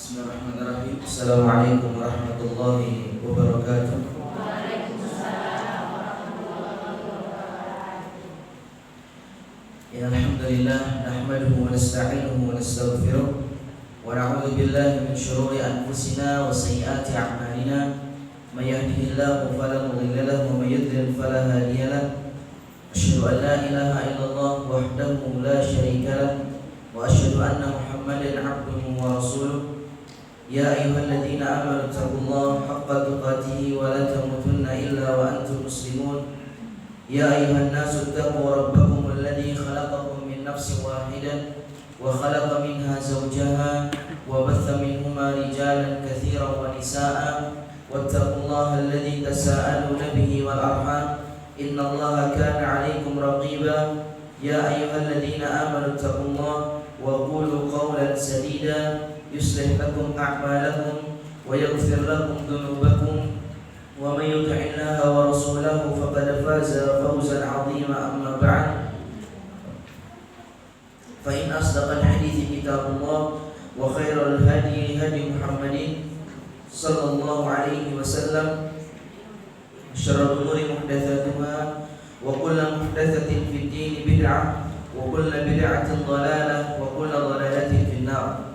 Bismillahirrahmanirrahim. Assalamualaikum warahmatullahi wabarakatuh. Ya alhamdulillah nahmaduhu wa nasta'inuhu wa nastaghfiruh wa na'udzu billahi min shururi anfusina wa sayyiati a'malina. May yahdihillahu fala mudilla lahu wa may yudlil fala hadiya lahu. Asyhadu an la ilaha illallah wahdahu la syarika lahu wa asyhadu anna Muhammadan 'abduhu wa rasuluh. Ya ayyuhalladzina amanu taqullaha haqqa tuqatih wa la tamutunna illa wa antum muslimun. Ya ayyuhan nasu taqu rabbakum alladzi khalaqakum min nafsin wahidah wa khalaqa minha zawjaha wa batha minhuma rijalan katsiran wa nisaa'a wattaqullaha alladzi tasaaluna bihi wal arham innallaha kana 'alaykum raqiba. Ya ayyuhalladzina amanu taqullaha wa qulu qawlan sadida yuslih lakum a'malakum wa yaghfir lakum dhunubakum wa may yuti'illaha wa rasulahu faqad faza fawzan 'azima. Amma ba'd, fa in asdaqal hadithi kitabullah wa khairal hadi hadi Muhammadin sallallahu alaihi wasallam, syarrul umuri muhdatsatuha wa kullu muhdatsatin fid din bid'ah wa kullu bid'atin dhalalah wa kullu dhalalatin fin nar.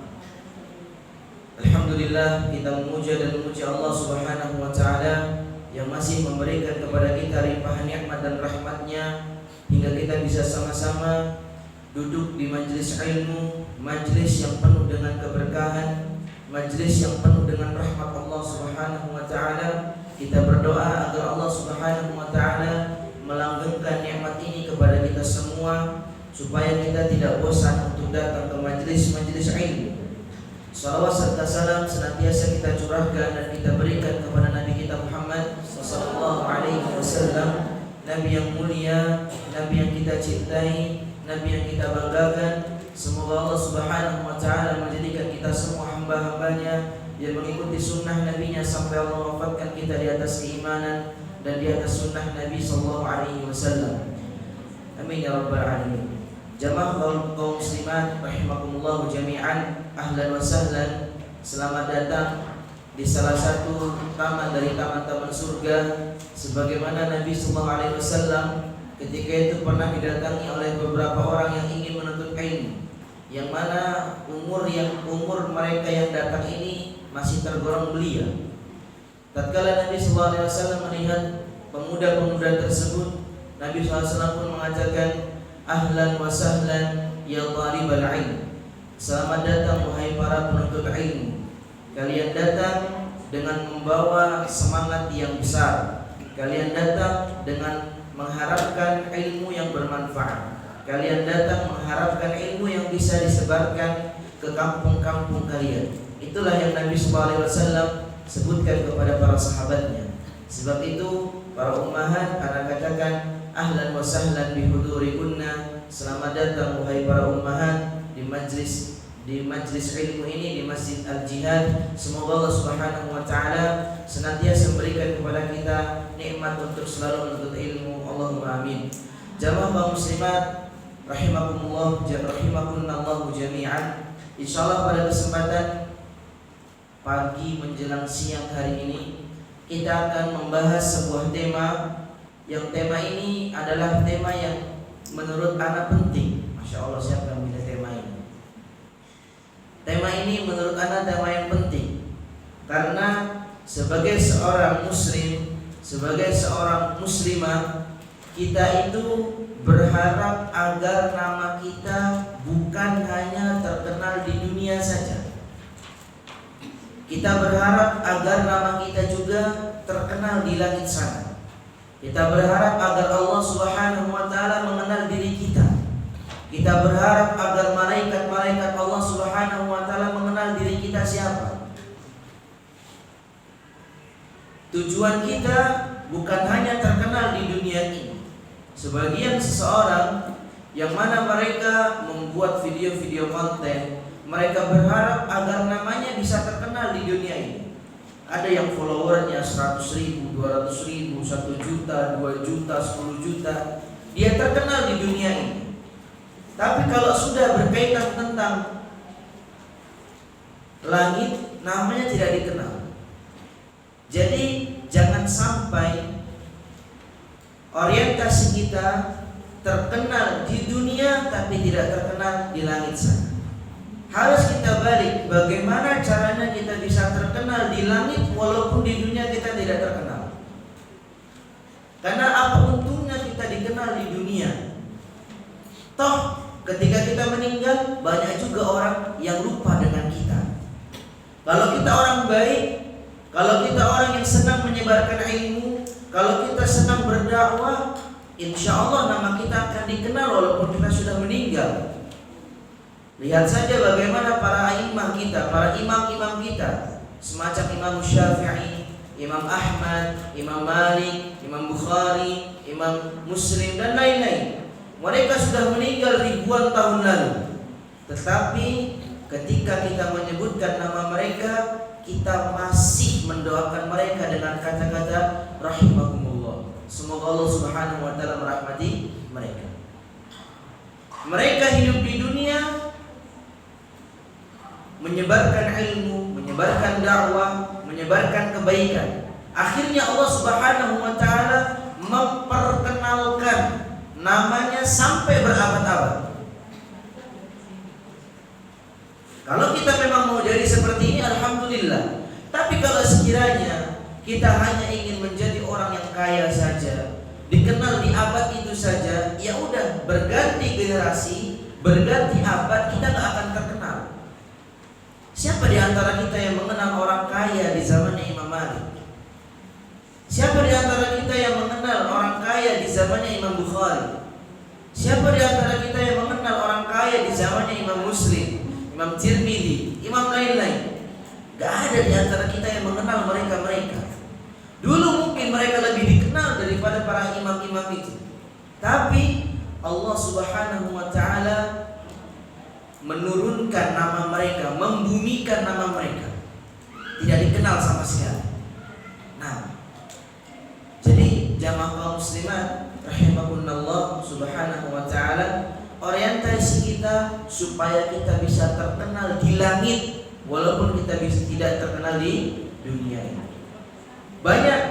Alhamdulillah, kita memuja dan memuji Allah Subhanahu wa ta'ala yang masih memberikan kepada kita limpahan nikmat dan rahmatnya hingga kita bisa sama-sama duduk di majelis ilmu, majelis yang penuh dengan keberkahan, majelis yang penuh dengan rahmat Allah Subhanahu wa ta'ala. Kita berdoa agar Allah Subhanahu wa ta'ala melanggengkan nikmat ini kepada kita semua supaya kita tidak bosan untuk datang ke majelis-majelis ilmu. Salawat serta salam senantiasa kita curahkan dan kita berikan kepada Nabi kita Muhammad sallallahu alaihi wasallam, Nabi yang mulia, Nabi yang kita cintai, Nabi yang kita banggakan. Semoga Allah Subhanahu wa ta'ala menjadikan kita semua hamba-hambanya yang mengikuti sunnah Nabi-Nya sampai Allah wafatkan kita di atas keimanan dan di atas sunnah Nabi sallallahu alaihi wasallam. Amin ya rabbal alamin. Jamaah kaum muslimat rahimakumullah jami'an, ahlan wa sahlan. Selamat datang di salah satu taman dari taman-taman surga, sebagaimana Nabi sallallahu alaihi wasallam ketika itu pernah didatangi oleh beberapa orang yang ingin menuntut ilmu, yang mana umur mereka yang datang ini masih tergolong belia. Tatkala Nabi sallallahu alaihi wasallam melihat pemuda-pemuda tersebut, Nabi sallallahu alaihi wasallam pun mengatakan, ahlan wa sahlan ya talibal ilm. Selamat datang wahai para penuntut ilmu. Kalian datang dengan membawa semangat yang besar. Kalian datang dengan mengharapkan ilmu yang bermanfaat. Kalian datang mengharapkan ilmu yang bisa disebarkan ke kampung-kampung kalian. Itulah yang Nabi sallallahu alaihi wasallam sebutkan kepada para sahabatnya. Sebab itu para ummahat ana katakan ahlan wa sahlan bi hudurikunna. Selamat datang wahai para ummahat di majlis ilmu ini di Masjid Al-Jihad. Semoga Allah Subhanahu wa ta'ala senantiasa memberikan kepada kita nikmat untuk selalu menuntut ilmu. Allahumma amin. Jamaah kaum muslimat rahimakumullah rahimakumullah jami'an. Insyaallah pada kesempatan pagi menjelang siang hari ini kita akan membahas sebuah tema. Yang tema ini adalah tema yang menurut anak penting. Masya Allah, siapa yang punya tema ini? Tema ini menurut anak tema yang penting, karena sebagai seorang muslim, sebagai seorang muslimah, kita itu berharap agar nama kita bukan hanya terkenal di dunia saja. Kita berharap agar nama kita juga terkenal di langit sana. Kita berharap agar Allah Subhanahu wa ta'ala mengenal diri kita. Kita berharap agar malaikat-malaikat Allah Subhanahu wa ta'ala mengenal diri kita siapa. Tujuan kita bukan hanya terkenal di dunia ini. Sebagian seseorang yang mana mereka membuat video-video konten, mereka berharap agar namanya bisa terkenal di dunia ini. Ada yang followernya 100.000, 200.000, 1 juta, 2 juta, 10 juta. Dia terkenal di dunia ini. Tapi kalau sudah berkaitan tentang langit namanya tidak dikenal. Jadi jangan sampai orientasi kita terkenal di dunia tapi tidak terkenal di langit sana. Harus kita balik, bagaimana caranya kita bisa terkenal di langit walaupun di dunia kita tidak terkenal. Karena apa untungnya kita dikenal di dunia? Toh ketika kita meninggal banyak juga orang yang lupa dengan kita. Kalau kita orang baik, kalau kita orang yang senang menyebarkan ilmu, kalau kita senang berdakwah, insya Allah nama kita akan dikenal walaupun kita sudah meninggal. Lihat saja bagaimana para imam kita, para imam-imam kita, semacam Imam Syafi'i, Imam Ahmad, Imam Malik, Imam Bukhari, Imam Muslim dan lain-lain. Mereka sudah meninggal ribuan tahun lalu. Tetapi ketika kita menyebutkan nama mereka, kita masih mendoakan mereka dengan kata-kata rahimahumullah. Semoga Allah Subhanahu wa taala merahmati mereka. Mereka hidup di dunia menyebarkan ilmu, menyebarkan dakwah, menyebarkan kebaikan. Akhirnya Allah Subhanahu wa taala memperkenalkan namanya sampai berabad-abad. Kalau kita memang mau jadi seperti ini, alhamdulillah. Tapi kalau sekiranya kita hanya ingin menjadi orang yang kaya saja, dikenal di abad itu saja, ya udah, berganti generasi, berganti abad, kita nggak akan terkenal. Siapa di antara kita yang mengenal orang kaya di zamannya Imam Malik? Siapa di antara kita yang mengenal orang kaya di zamannya Imam Bukhari? Siapa di antara kita yang mengenal orang kaya di zamannya Imam Muslim, Imam Tirmidzi, Imam lain-lain? Gak ada di antara kita yang mengenal mereka-mereka. Dulu mungkin mereka lebih dikenal daripada para imam-imam itu. Tapi Allah Subhanahu wa taala menurunkan nama mereka, membumikan nama mereka, tidak dikenal sama sekali. Nah, jadi jamaah kaum muslimat rahimakumullah subhanahu wa ta'ala, orientasi kita supaya kita bisa terkenal di langit walaupun kita bisa tidak terkenal di dunia ini. Banyak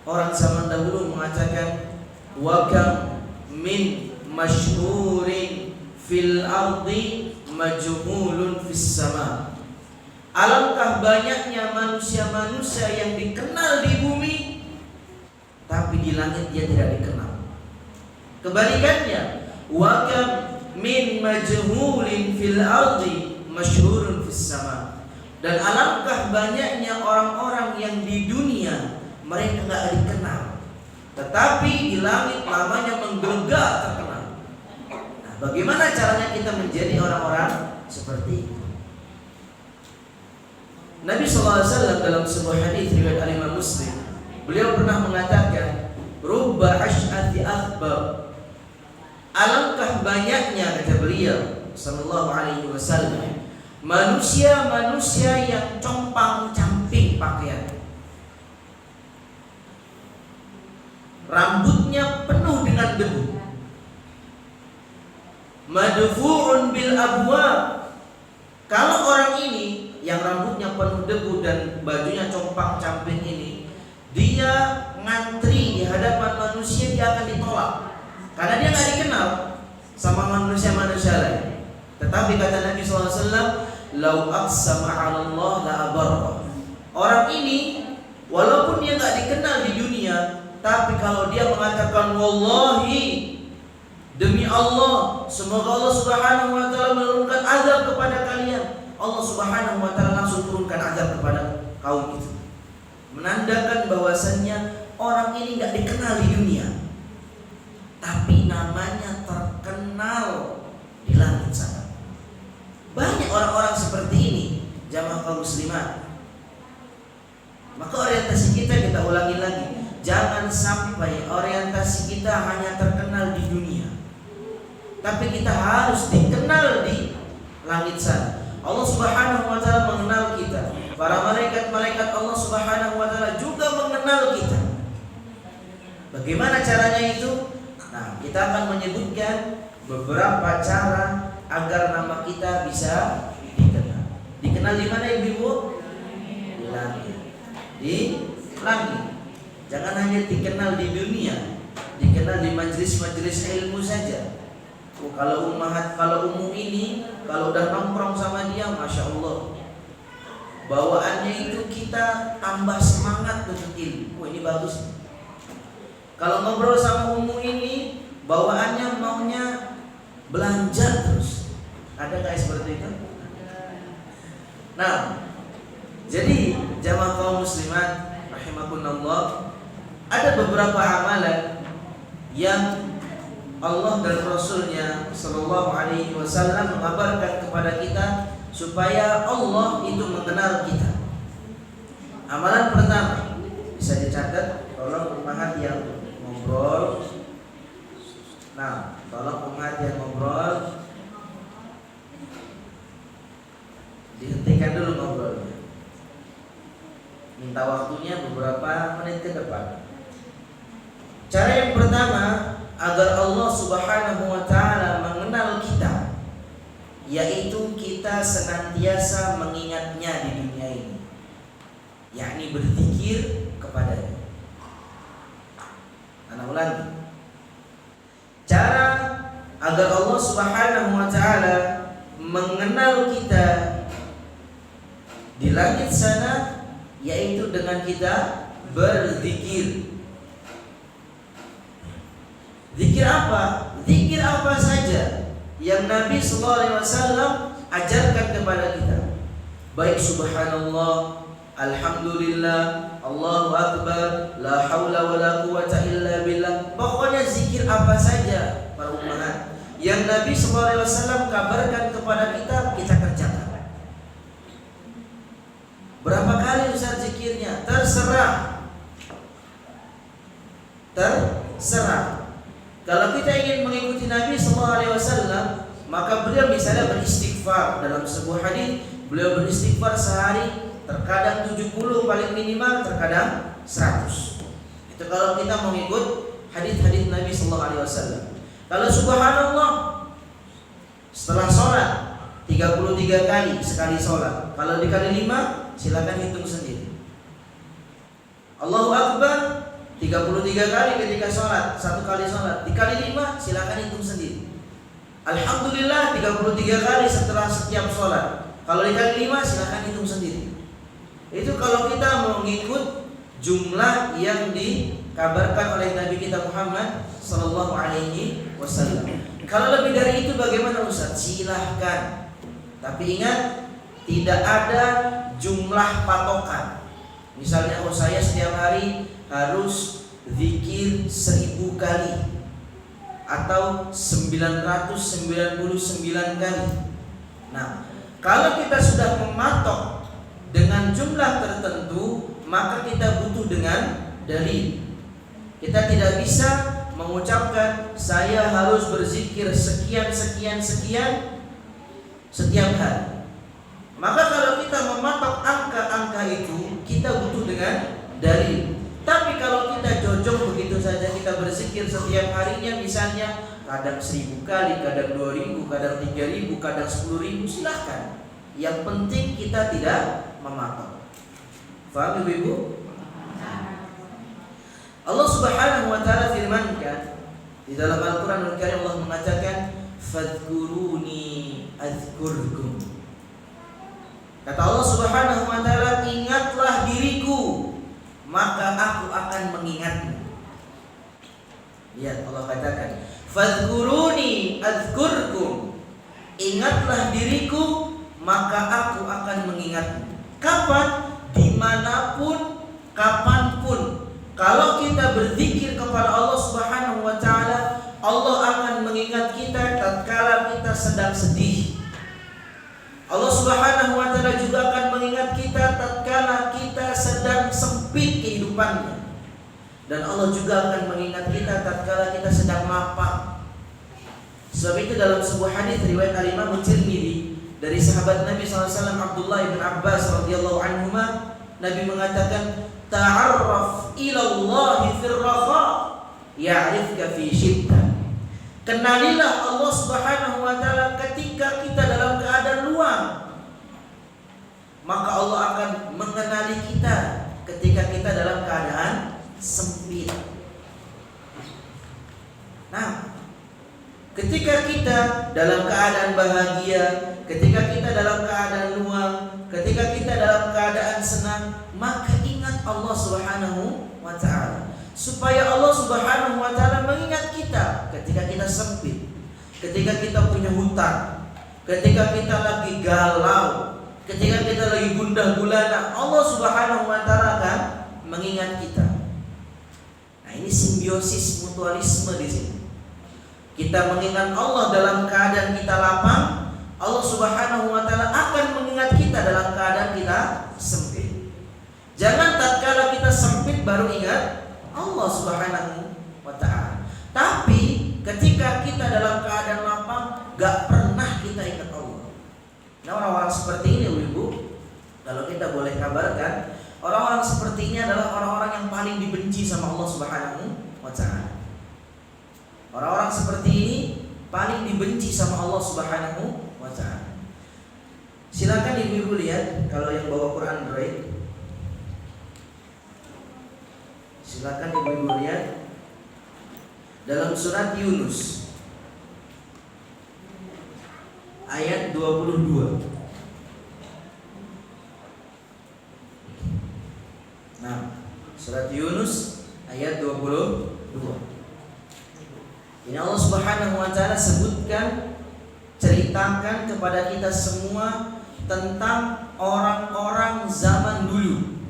orang zaman dahulu mengatakan wa kam min masyhurin fil ardi majhulun fis sama. Alangkah banyaknya manusia-manusia yang dikenal di bumi tapi di langit dia tidak dikenal. Kebalikannya, wa kam min majhulin fil ardi masyhurun fis sama. Dan alangkah banyaknya orang-orang yang di dunia mereka enggak dikenal, tetapi di langit namanya menggelegar terkenal. Bagaimana caranya kita menjadi orang-orang seperti itu? Nabi SAW dalam sebuah hadis riwayat Imam Muslim, beliau pernah mengatakan, "Rubba ash'ati akhbar." Alangkah banyaknya, kata beliau sallallahu alaihi wasallam, manusia-manusia yang compang-camping pakaian, rambutnya penuh dengan debu, madfu'un bil abwab. Kalau orang ini yang rambutnya penuh debu dan bajunya compang-camping ini, dia ngantri di hadapan manusia, dia akan ditolak karena dia nggak dikenal sama manusia-manusia lain. Tetapi kata Nabi SAW, "Lau aqsama 'ala Allah la abarra." Orang ini walaupun dia nggak dikenal di dunia, tapi kalau dia mengatakan wallahi, demi Allah, semoga Allah Subhanahu wa taala menurunkan azab kepada kalian, Allah Subhanahu wa taala langsung turunkan azab kepada kaum itu. Menandakan bahwasannya orang ini enggak dikenal di dunia, tapi namanya terkenal di langit sana. Banyak orang-orang seperti ini, jamaah kaum muslimat. Maka orientasi kita ulangi lagi. Jangan sampai orientasi kita hanya terkenal di dunia, tapi kita harus dikenal di langit sana. Allah Subhanahu wa taala mengenal kita. Para malaikat-malaikat Allah Subhanahu wa taala juga mengenal kita. Bagaimana caranya itu? Nah, kita akan menyebutkan beberapa cara agar nama kita bisa dikenal. Dikenal di mana, Ibu? Jangan hanya dikenal di dunia, dikenal di majelis-majelis ilmu saja. Kalau umum ini, kalau udah nongkrong sama dia, masya Allah, bawaannya itu kita tambah semangat untuk ilmu. Ini bagus. Kalau ngobrol sama umum ini, bawaannya maunya belanja terus. Ada nggak seperti itu? Nah, jadi jamaah kaum muslimat rahimakumullah, ada beberapa amalan yang Allah dan Rasulnya Sallallahu Alaihi Wasallam mengabarkan kepada kita supaya Allah itu mengenal kita. Amalan pertama bisa dicatat, tolong umat yang ngobrol. Nah, tolong umat yang ngobrol dihentikan dulu ngobrolnya. Minta waktunya beberapa menit ke depan. Cara yang pertama agar Allah Subhanahu wa taala mengenal kita, yaitu kita senantiasa mengingatnya di dunia ini, yakni berzikir kepadanya. Ana ulangi. Cara agar Allah Subhanahu wa taala mengenal kita di langit sana, yaitu dengan kita berzikir. Zikir apa? Zikir apa saja yang Nabi sallallahu alaihi wasallam ajarkan kepada kita. Baik subhanallah, alhamdulillah, Allahu akbar, la haula wala quwata illa billah. Pokoknya zikir apa saja para umat yang Nabi sallallahu alaihi wasallam kabarkan kepada kita, kita kerjakan. Berapa kali Ustaz zikirnya? Terserah. Kalau kita ingin mengikuti Nabi sallallahu alaihi wasallam, maka beliau misalnya beristighfar. Dalam sebuah hadis, beliau beristighfar sehari terkadang 70 paling minimal, terkadang 100. Itu kalau kita mengikut hadis-hadis Nabi sallallahu alaihi wasallam. Kalau subhanallah setelah sholat 33 kali sekali sholat. Kalau dikali 5, silakan hitung sendiri. Allahu akbar 33 kali ketika sholat, 1 kali sholat. Dikali 5, silakan hitung sendiri. Alhamdulillah 33 kali setelah setiap sholat. Kalau dikali 5, silakan hitung sendiri. Itu kalau kita mau ngikut jumlah yang dikabarkan oleh Nabi kita Muhammad sallallahu alaihi wasallam. Kalau lebih dari itu bagaimana Ustaz? Silahkan. Tapi ingat, tidak ada jumlah patokan. Misalnya saya setiap hari harus zikir 1000 kali atau 999 kali. Nah, kalau kita sudah mematok dengan jumlah tertentu, maka kita butuh dengan dalil. Kita tidak bisa mengucapkan saya harus berzikir sekian setiap hari. Maka kalau kita mematok angka-angka itu, kita butuh dengan dalil. Tapi kalau kita jojok begitu saja, kita berzikir setiap harinya, misalnya kadang 1000 kali, kadang 2000, kadang 3000, kadang 10.000, silahkan. Yang penting kita tidak mematok. Faham Ibu? Allah Subhanahu wa taala firmankan di dalam Al-Qur'anul Karim, Allah mengatakan fadhkuruni adzkurkum. Kata Allah Subhanahu wa taala, ingatlah diriku, maka aku akan mengingatmu. Lihat Allah katakan fadhkuruni adzkurkum. Ingatlah diriku, maka aku akan mengingatmu. Kapan? Dimanapun, kapanpun. Kalau kita berzikir kepada Allah Subhanahu wa taala, Allah akan mengingat kita tatkala kita sedang sedih. Allah Subhanahu wa taala juga akan mengingat kita tatkala kita sedang sempit kehidupannya. Dan Allah juga akan mengingat kita tatkala kita sedang lapar. Sebab itu dalam sebuah hadis riwayat Al-Imam Tirmidzi dari sahabat Nabi SAW Abdullah bin Abbas radhiyallahu anhuma, Nabi mengatakan ta'arraf ila Allah fil raha ya'rifka fi syiddah. Kenalilah Allah Subhanahu wa taala ketika kita dalam keadaan luang, maka Allah akan mengenali kita ketika kita dalam keadaan sempit. Nah, ketika kita dalam keadaan bahagia, ketika kita dalam keadaan luang, ketika kita dalam keadaan senang, maka ingat Allah Subhanahu wa ta'ala, supaya Allah Subhanahu wa ta'ala mengingat kita ketika kita sempit, ketika kita punya hutang, ketika kita lagi galau, ketika kita lagi gundah gulana, Allah Subhanahu wa ta'ala akan mengingat kita. Nah, ini simbiosis mutualisme di sini. Kita mengingat Allah dalam keadaan kita lapang, Allah Subhanahu wa ta'ala akan mengingat kita dalam keadaan kita sempit. Jangan tatkala kita sempit baru ingat Allah Subhanahu wa ta'ala. Tapi ketika kita dalam keadaan lapang, gak pernah kita ingat Allah. Nah, orang-orang seperti ini Ibu, kalau kita boleh kabarkan, orang-orang seperti ini adalah orang-orang yang paling dibenci sama Allah Subhanahu wa ta'ala. Orang-orang seperti ini paling dibenci sama Allah Subhanahu wa ta'ala. Silakan ibu-ibu lihat, kalau yang bawa Quran Android, silakan ibu-ibu lihat dalam surat Yunus ayat 22. Nah, surat Yunus ayat 22. Ini Allah Subhanahu wa ta'ala sebutkan, ceritakan kepada kita semua tentang orang-orang zaman dulu,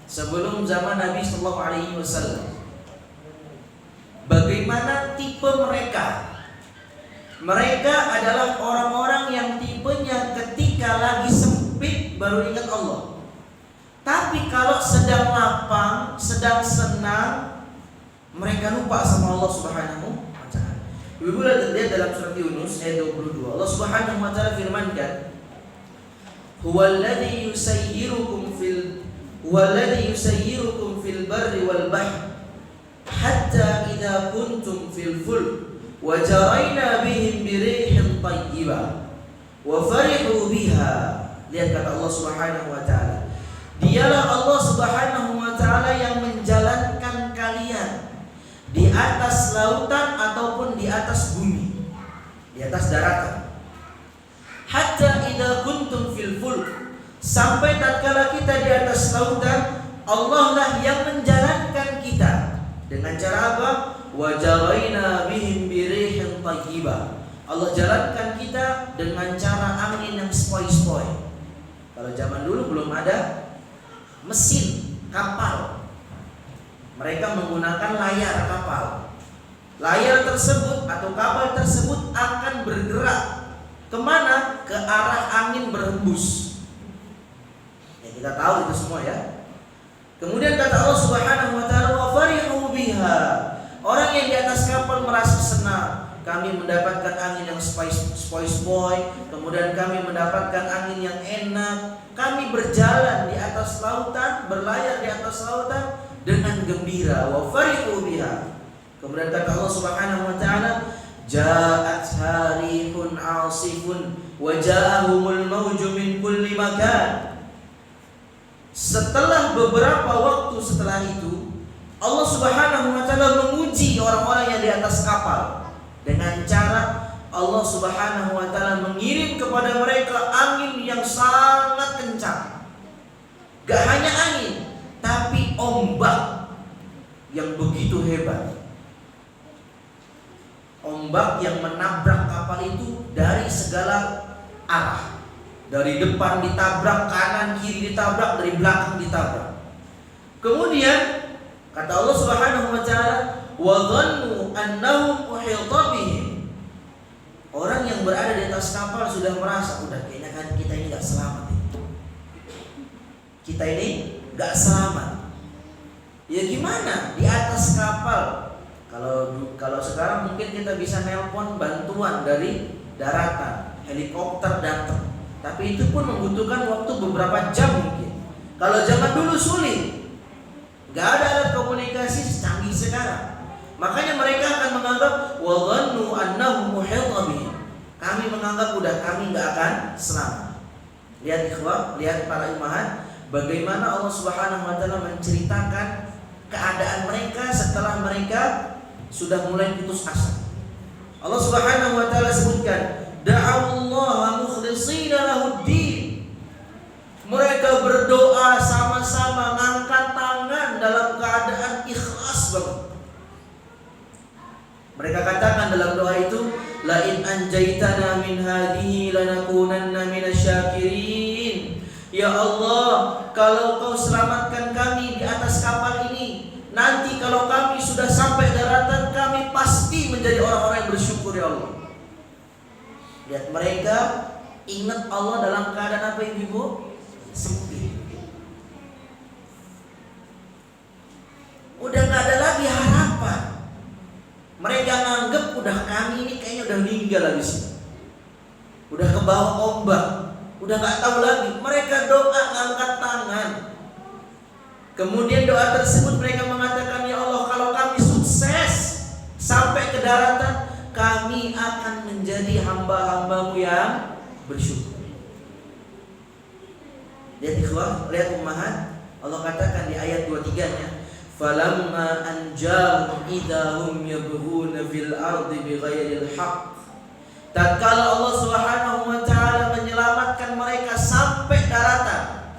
sebelum zaman Nabi sallallahu alaihi wasallam. Bagaimana tipe mereka? Mereka adalah orang-orang yang tipenya ketika lagi sempit baru ingat Allah. Tapi kalau sedang lapang, sedang senang, mereka lupa sama Allah Subhanahu wa ta'ala. Ibu lihat dalam surat Yunus ayat 22. Allah Subhanahu wa ta'ala firmankan, Huwallazi yusayyirukum fil barri wal bahr hatta idza kuntum fil fulk wa jarayna bihim birihin thayyibah wa farihu biha. Lihat kata Allah Subhanahu wa ta'ala, Dialah Allah Subhanahu wa ta'ala yang menjalankan kalian di atas lautan ataupun di atas bumi, di atas daratan. Hatta idza kuntum fil fulk, sampai tatkala kita di atas lautan, Allah lah yang menjalankan kita dengan cara apa? Wa jaraina bihim birihin thayyibah. Allah jalankan kita dengan cara angin yang sepoi-sepoi. Kalau zaman dulu belum ada mesin kapal, mereka menggunakan layar kapal. Layar tersebut atau kapal tersebut akan bergerak kemana? Ke arah angin berhembus. Ya, kita tahu itu semua ya. Kemudian kata Allah Subhanahu wa ta'ala, wa farihu biha. Orang yang di atas kapal merasa senang, kami mendapatkan angin yang sepoi-sepoi, kemudian kami mendapatkan angin yang enak. Kami berjalan di atas lautan, berlayar di atas lautan dengan gembira. Wa farihu biha. Kemudian kata Allah Subhanahu wa ta'ala, ja'at harihun 'asifun wa ja'ahumul mawju min kulli makan. Setelah beberapa waktu setelah itu, Allah Subhanahu wa ta'ala menguji orang-orang yang di atas kapal dengan cara Allah Subhanahu wa ta'ala mengirim kepada mereka angin yang sangat kencang. Gak hanya angin, tapi ombak yang begitu hebat. Ombak yang menabrak kapal itu dari segala arah. Dari depan ditabrak, kanan kiri ditabrak, dari belakang ditabrak. Kemudian kata Allah Subhanahu wa ta'ala, wa dhannu annahum uhita bihim. Orang yang berada di atas kapal sudah merasa, udah kayaknya kan kita ini gak selamat. Kita ini gak selamat. Ya gimana? Di atas kapal. Kalau sekarang mungkin kita bisa nelpon bantuan dari daratan, helikopter datang. Tapi itu pun membutuhkan waktu beberapa jam mungkin. Kalau zaman dulu sulit, gak ada alat komunikasi secanggih sekarang. Makanya mereka akan menganggap wa dhannu annahum muhita bihim. Kami menganggap udah kami gak akan selamat. Lihat ikhwah, lihat para umahat, bagaimana Allah Subhanahu wa ta'ala menceritakan keadaan mereka setelah mereka sudah mulai putus asa. Allah Subhanahu wa taala sebutkan, da'allaha mukhlishina lahuddin. Mereka berdoa sama-sama, ngangkat tangan dalam keadaan ikhlas banget. Mereka katakan dalam doa itu, la in anjaitana min hadhihi lanakunanna minasyakirin. Ya Allah, kalau Kau selamatkan kami di atas kapal ini, nanti kalau kami sudah sampai daratan, kami pasti menjadi orang-orang yang bersyukur ya Allah. Lihat mereka ingat Allah dalam keadaan apa ibu-ibu? Sempit. Udah gak ada lagi harapan. Mereka nganggep udah kami ini kayaknya udah meninggal habis. Udah ke bawah ombak, udah gak tahu lagi. Mereka doa ngangkat tangan. Kemudian doa tersebut mereka mengatakan, ya Allah, kalau kami sukses sampai ke daratan, kami akan menjadi hamba-hambamu yang bersyukur. Lihat ikhwah, lihat ummahat, Allah katakan di ayat 23-nya, falamma anjahum idahum yabghuna fil ardi bighairil haqq. Tatkala Allah Subhanahu wa taala menyelamatkan mereka sampai daratan,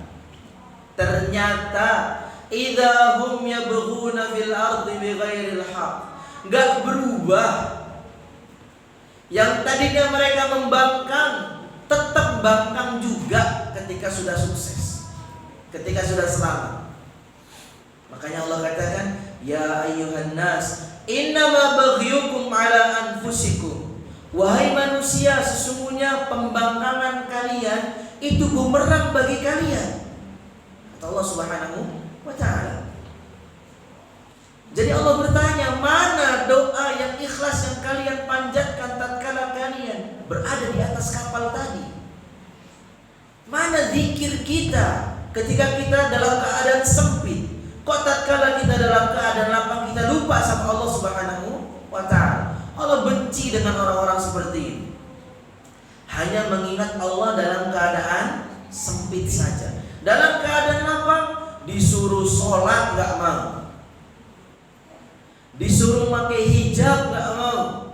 ternyata idahum yabghuna fil ardi bighairil haqq, enggak berubah. Yang tadinya mereka membangkang, tetap bangkang juga ketika sudah sukses, ketika sudah selamat. Makanya Allah katakan, ya ayyuhan nas, innama baghyukum ala anfusikum. Wahai manusia, sesungguhnya pembangkangan kalian itu bumerang bagi kalian, kata Allah Subhanahu wa ta'ala. Jadi Allah bertanya, mana doa yang ikhlas yang kalian panjatkan tatkala kalian berada di atas kapal tadi? Mana zikir kita ketika kita dalam keadaan sempit? Kok tatkala kita dalam keadaan lapang kita lupa sama Allah Subhanahu wa ta'ala? Allah benci dengan orang-orang seperti ini. Hanya mengingat Allah dalam keadaan sempit saja. Dalam keadaan lapang disuruh sholat gak mau, disuruh pakai hijab gak mau,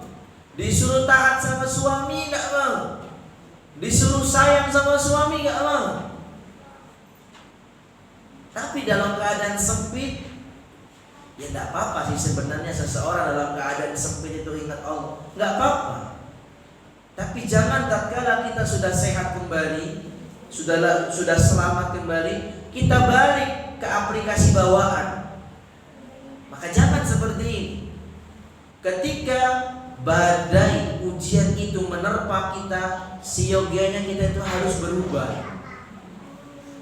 disuruh taat sama suami gak mau, disuruh sayang sama suami gak mau. Tapi dalam keadaan sempit, ya tidak apa-apa sih sebenarnya seseorang dalam keadaan sempit itu ingat Allah, nggak apa-apa. Tapi jangan tatkala kita sudah sehat kembali, sudah selamat kembali, kita balik ke aplikasi bawaan. Maka jangan seperti ini. Ketika badai ujian itu menerpa kita, siogianya kita itu harus berubah.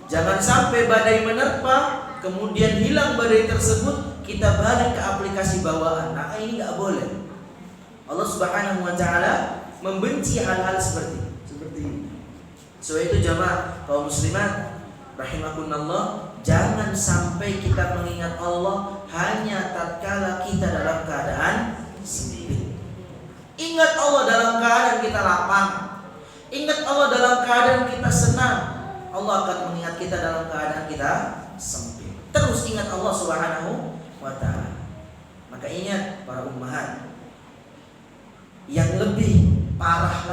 Jangan sampai badai menerpa, kemudian hilang badai tersebut, kita balik ke aplikasi bawaan. Maka ini nggak boleh. Allah Subhanahu wa ta'ala membenci hal-hal seperti ini. So itu jamaah kaum muslimat rahimakumullah, jangan sampai kita mengingat Allah hanya tatkala kita dalam keadaan sempit. Ingat Allah dalam keadaan kita lapang. Ingat Allah dalam keadaan kita senang. Allah akan mengingat kita dalam keadaan kita sempit. Terus ingat Allah Subhanahu wa ta'ala. Maka ingat para ummahat, yang lebih parah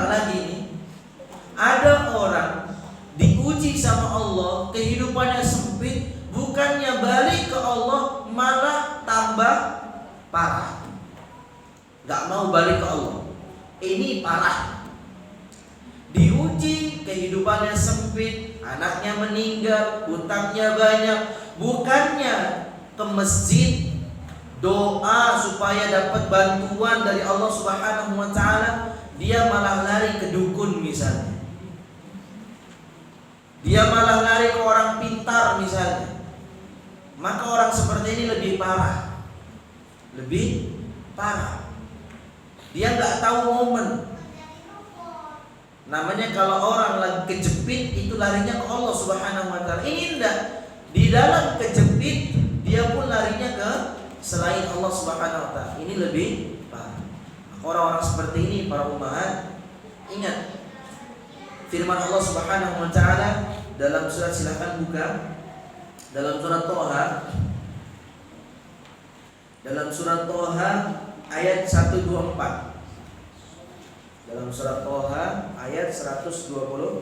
lagi ini, ada orang diuji sama Allah, kehidupannya sempit, bukannya balik ke Allah, malah tambah parah. Gak mau balik ke Allah. Ini parah. Diuji, kehidupannya sempit, anaknya meninggal, hutangnya banyak, bukannya ke masjid doa supaya dapat bantuan dari Allah Subhanahu wa ta'ala, dia malah lari ke dukun misalnya, dia malah lari ke orang pintar misalnya. Maka orang seperti ini lebih parah. Dia gak tahu momen. Namanya kalau orang lagi kejepit itu larinya ke Allah Subhanahu wa ta'ala. Ini enggak. Di dalam kejepit dia pun larinya ke selain Allah Subhanahu wa ta'ala. Ini lebih parah. Orang-orang seperti ini para ummahat, ingat firman Allah Subhanahu wa ta'ala dalam surat, silahkan buka dalam surat Toha ayat 124. Dalam surat Toha ayat 124.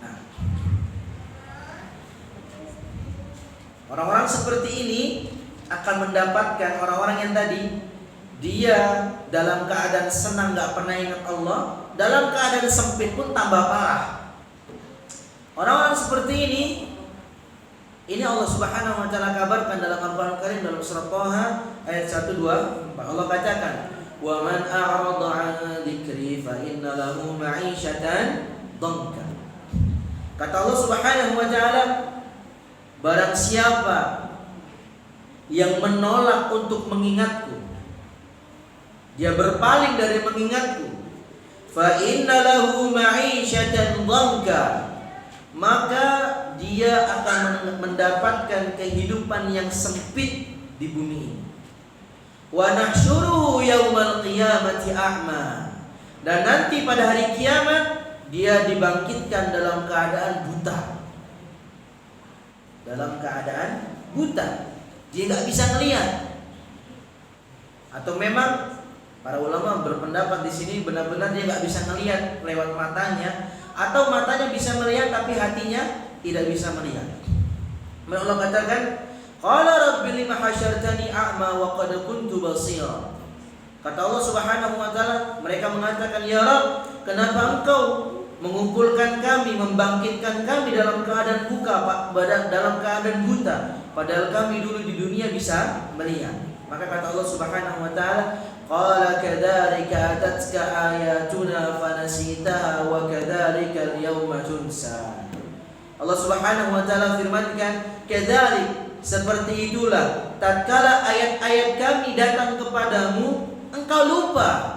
Nah, orang-orang seperti ini akan mendapatkan orang-orang yang tadi dia dalam keadaan senang gak pernah ingat Allah, dalam keadaan sempit pun tambah parah. Orang-orang seperti ini Allah Subhanahu wa taala kabarkan dalam Al-Qur'an Karim dalam surat Toha ayat 124. Allah katakan, "Wa man a'rada 'an dzikri fa inna lahu ma'isyatan dhanka." Kata Allah Subhanahu wa taala, barang siapa yang menolak untuk mengingatku, dia berpaling dari mengingatku, fa inna lahu ma'isyatan dhanka, maka dia akan mendapatkan kehidupan yang sempit di bumi ini. Wa nahsyuruhu yaumal qiyamati a'ma, dan nanti pada hari kiamat dia dibangkitkan dalam keadaan buta. Dalam keadaan buta, dia nggak bisa melihat. Atau memang para ulama berpendapat di sini benar-benar dia nggak bisa melihat lewat matanya, atau matanya bisa melihat tapi hatinya tidak bisa melihat. Allah katakan, qala rabbi lima hasyartani a'ma wa qad kuntu basira. Kata Allah Subhanahu wa taala, mereka mengatakan, ya Rabb, kenapa engkau mengumpulkan kami, membangkitkan kami dalam keadaan dalam keadaan buta, padahal kami dulu di dunia bisa melihat. Maka kata Allah Subhanahu wa taala, qala kadzalika atatka ayatuna fanasitaha wa kadzalika al-yawma tunsa. Allah Subhanahu wa taala firmankan, kadzalik, seperti itulah tatkala ayat-ayat kami datang kepadamu, engkau lupa.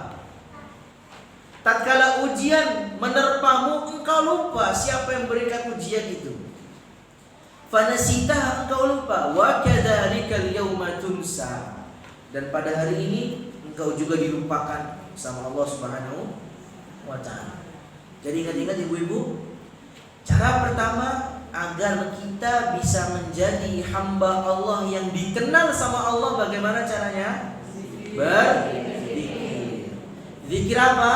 Tatkala ujian menerpamu, engkau lupa siapa yang berikan ujian itu. Fanasitaha, engkau lupa. Wa kadzalika al-yawma tunsa. Dan pada hari ini engkau juga dilupakan sama Allah Subhanahu wa taala. Jadi ingat-ingat ibu-ibu, cara pertama agar kita bisa menjadi hamba Allah yang dikenal sama Allah, bagaimana caranya? Berzikir. Zikir apa?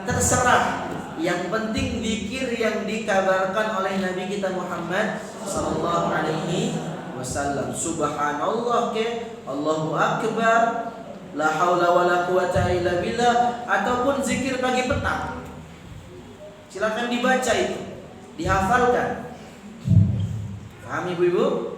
Terserah. Yang penting zikir yang dikabarkan oleh Nabi kita Muhammad sallallahu alaihi wasallam. Subhanallah ke, Allahu akbar, la haula wala quwata illa billah, ataupun zikir pagi petang. Silakan dibaca itu, dihafalkan. Paham ibu-ibu?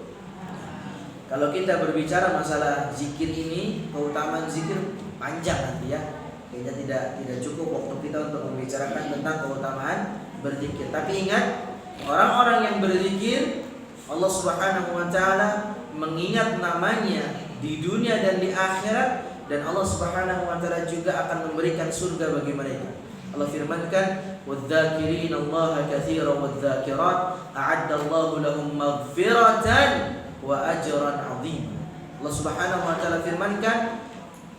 Kalau kita berbicara masalah zikir ini, keutamaan zikir panjang nanti ya. Kayaknya tidak cukup waktu kita untuk membicarakan tentang keutamaan berzikir. Tapi ingat, orang-orang yang berzikir, Allah Subhanahu wa taala mengingat namanya di dunia dan di akhirat, dan Allah Subhanahu wa taala juga akan memberikan surga bagi mereka. Allah firmankan, "Wadz-dzakirina Allaha katsiran wadz-dzakirat, a'adda Allahu lahum maghfiratan wa ajran 'azima." Allah Subhanahu wa taala firmankan,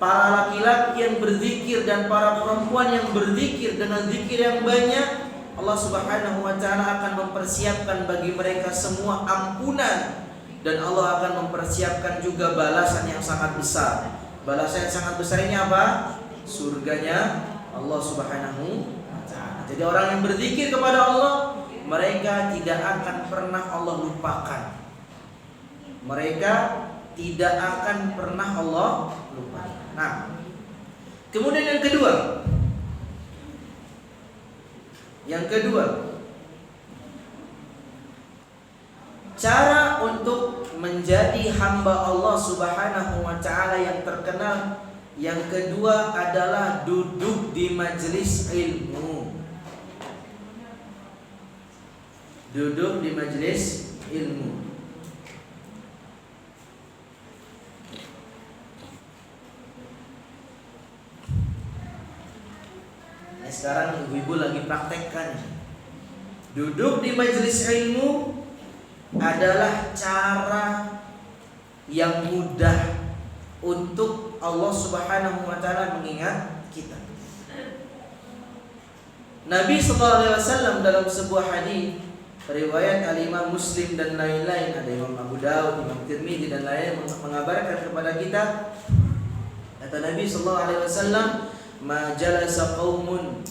para laki-laki yang berzikir dan para perempuan yang berzikir dengan zikir yang banyak, Allah Subhanahu wa taala akan mempersiapkan bagi mereka semua ampunan, dan Allah akan mempersiapkan juga balasan yang sangat besar. Balasan yang sangat besar ini apa? Surganya Allah Subhanahu wa taala. Jadi orang yang berzikir kepada Allah, mereka tidak akan pernah Allah lupakan. Mereka tidak akan pernah Allah lupakan. Nah, kemudian yang kedua, cara untuk menjadi hamba Allah Subhanahu wa taala yang terkenal, yang kedua adalah duduk di majelis ilmu. Duduk di majelis ilmu. Sekarang ibu-ibu lagi praktekkan. Duduk di majelis ilmu adalah cara yang mudah untuk Allah Subhanahu wa taala mengingat kita. Nabi SAW dalam sebuah hadis riwayat Al-Imam Muslim dan lain-lain, ada Imam Abu Daud, Imam Tirmidzi dan lain-lain, mengabarkan kepada kita, kata Nabi SAW, "Ma jalasa qaumun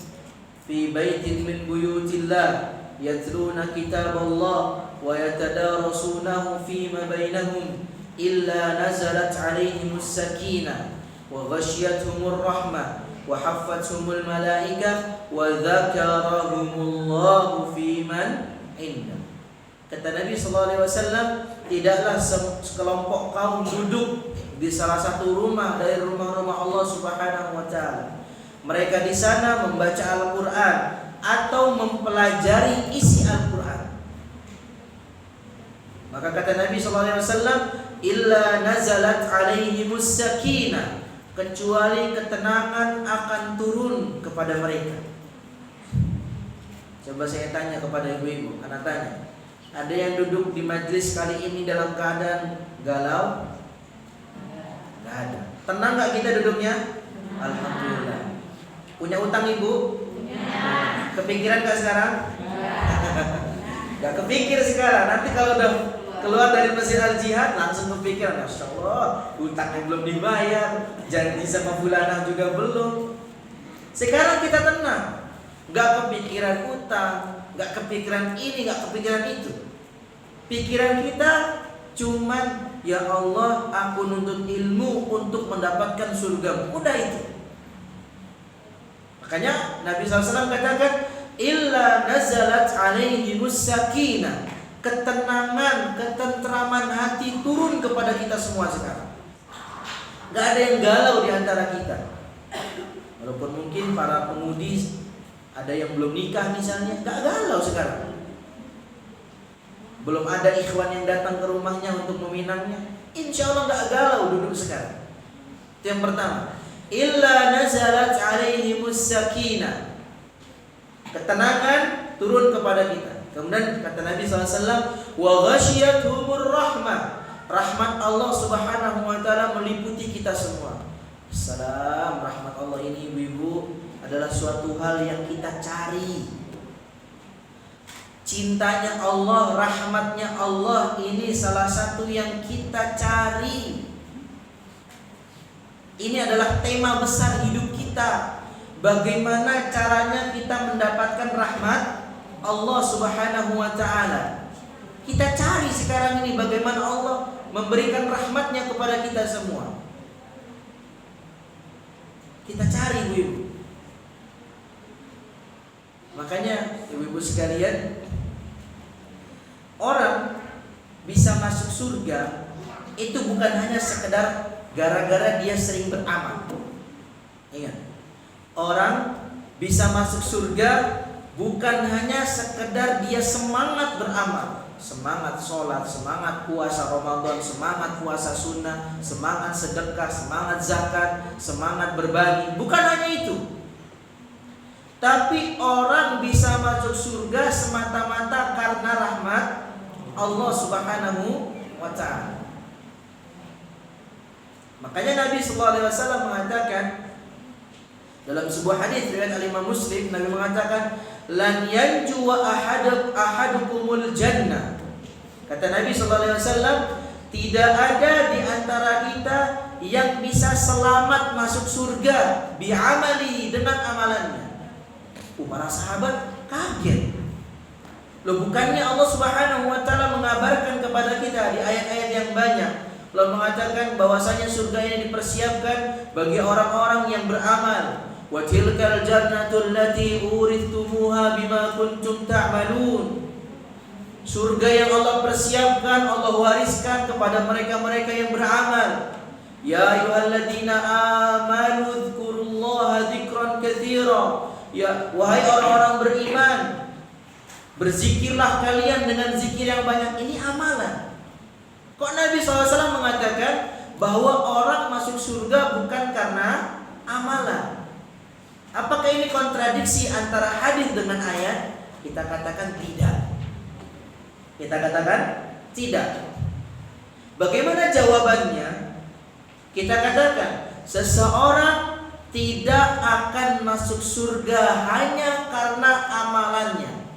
fi baitin min buyutillah yatluna kitaballah wa yatadarasunahu fima bainahum illa nazalat alaihimus sakinah wa ghasyiyatuhumur rahmah wa haffathumul malaikah wa dzakarahumullahu fiman indah." Kata Nabi SAW, tidaklah sekelompok kaum duduk di salah satu rumah dari rumah-rumah Allah Subhanahu wa taala. Mereka di sana membaca Al-Qur'an atau mempelajari isi Al-Qur'an. Maka kata Nabi SAW, illa nazalat alaihimus sakinah, kecuali ketenangan akan turun kepada mereka. Coba saya tanya kepada ibu-ibu, anak tanya, ada yang duduk di majelis kali ini dalam keadaan galau? Gak ada. Tenang gak kita duduknya? Alhamdulillah. Punya utang ibu? Ya. Kepikiran gak sekarang? Gak kepikir sekarang. Nanti kalau udah keluar dari Masjid Al-Jihad langsung kepikiran, Masya Allah, utangnya belum dibayar, janji sama bulanah juga belum. Sekarang kita tenang, gak kepikiran utang, gak kepikiran ini, gak kepikiran itu. Pikiran kita cuman, ya Allah, aku nuntut ilmu untuk mendapatkan surga. Udah itu. Makanya Nabi SAW katakan, illa nazalat alaihimus sakinah, ketenangan, ketentraman hati turun kepada kita semua sekarang. Gak ada yang galau di antara kita. Walaupun mungkin para pemudi ada yang belum nikah misalnya, gak galau sekarang. Belum ada ikhwan yang datang ke rumahnya untuk meminangnya, insya Allah gak galau duduk sekarang. Itu yang pertama. Illa nazalat alaihimus sakinah, ketenangan turun kepada kita. Kemudian kata Nabi SAW, wa ghasyiyatuhumur rahmah, rahmat Allah Subhanahu wa taala meliputi kita semua. Salam, rahmat Allah ini ibu-ibu adalah suatu hal yang kita cari. Cintanya Allah, rahmatnya Allah ini salah satu yang kita cari. Ini adalah tema besar hidup kita. Bagaimana caranya kita mendapatkan rahmat Allah Subhanahu wa taala. Kita cari sekarang ini bagaimana Allah memberikan rahmatnya kepada kita semua. Kita cari ibu-ibu. Makanya ibu-ibu sekalian, orang bisa masuk surga itu bukan hanya sekedar gara-gara dia sering beramal. Ingat, orang bisa masuk surga bukan hanya sekedar dia semangat beramal, semangat sholat, semangat puasa Ramadan, semangat puasa sunnah, semangat sedekah, semangat zakat, semangat berbagi. Bukan hanya itu. Tapi orang bisa masuk surga semata-mata karena rahmat Allah Subhanahu wa ta'ala. Makanya Nabi SAW mengatakan dalam sebuah hadis riwayat Al-Imam Muslim, Nabi mengatakan, lan yanju wa ahadukumul jannah. Kata Nabi SAW, tidak ada di antara kita yang bisa selamat masuk surga bi'amali, dengan amalannya. Para sahabat kaget. Loh, bukannya Allah Subhanahu wa taala mengabarkan kepada kita di ayat-ayat yang banyak, Allah mengatakan bahwasanya surga ini dipersiapkan bagi orang-orang yang beramal. Wa tilkal jannatul lati urithumuha bima kuntum ta'malun. Surga yang Allah persiapkan, Allah wariskan kepada mereka-mereka yang beramal. Ya ayyuhalladzina amanu dzkurullaha dzikran katsira. Ya, wahai orang-orang beriman, berzikirlah kalian dengan zikir yang banyak. Ini amalan. Kok Nabi SAW mengatakan bahwa orang masuk surga bukan karena amalan? Apakah ini kontradiksi antara hadis dengan ayat? Kita katakan tidak. Kita katakan tidak. Bagaimana jawabannya? Kita katakan seseorang tidak akan masuk surga hanya karena amalannya.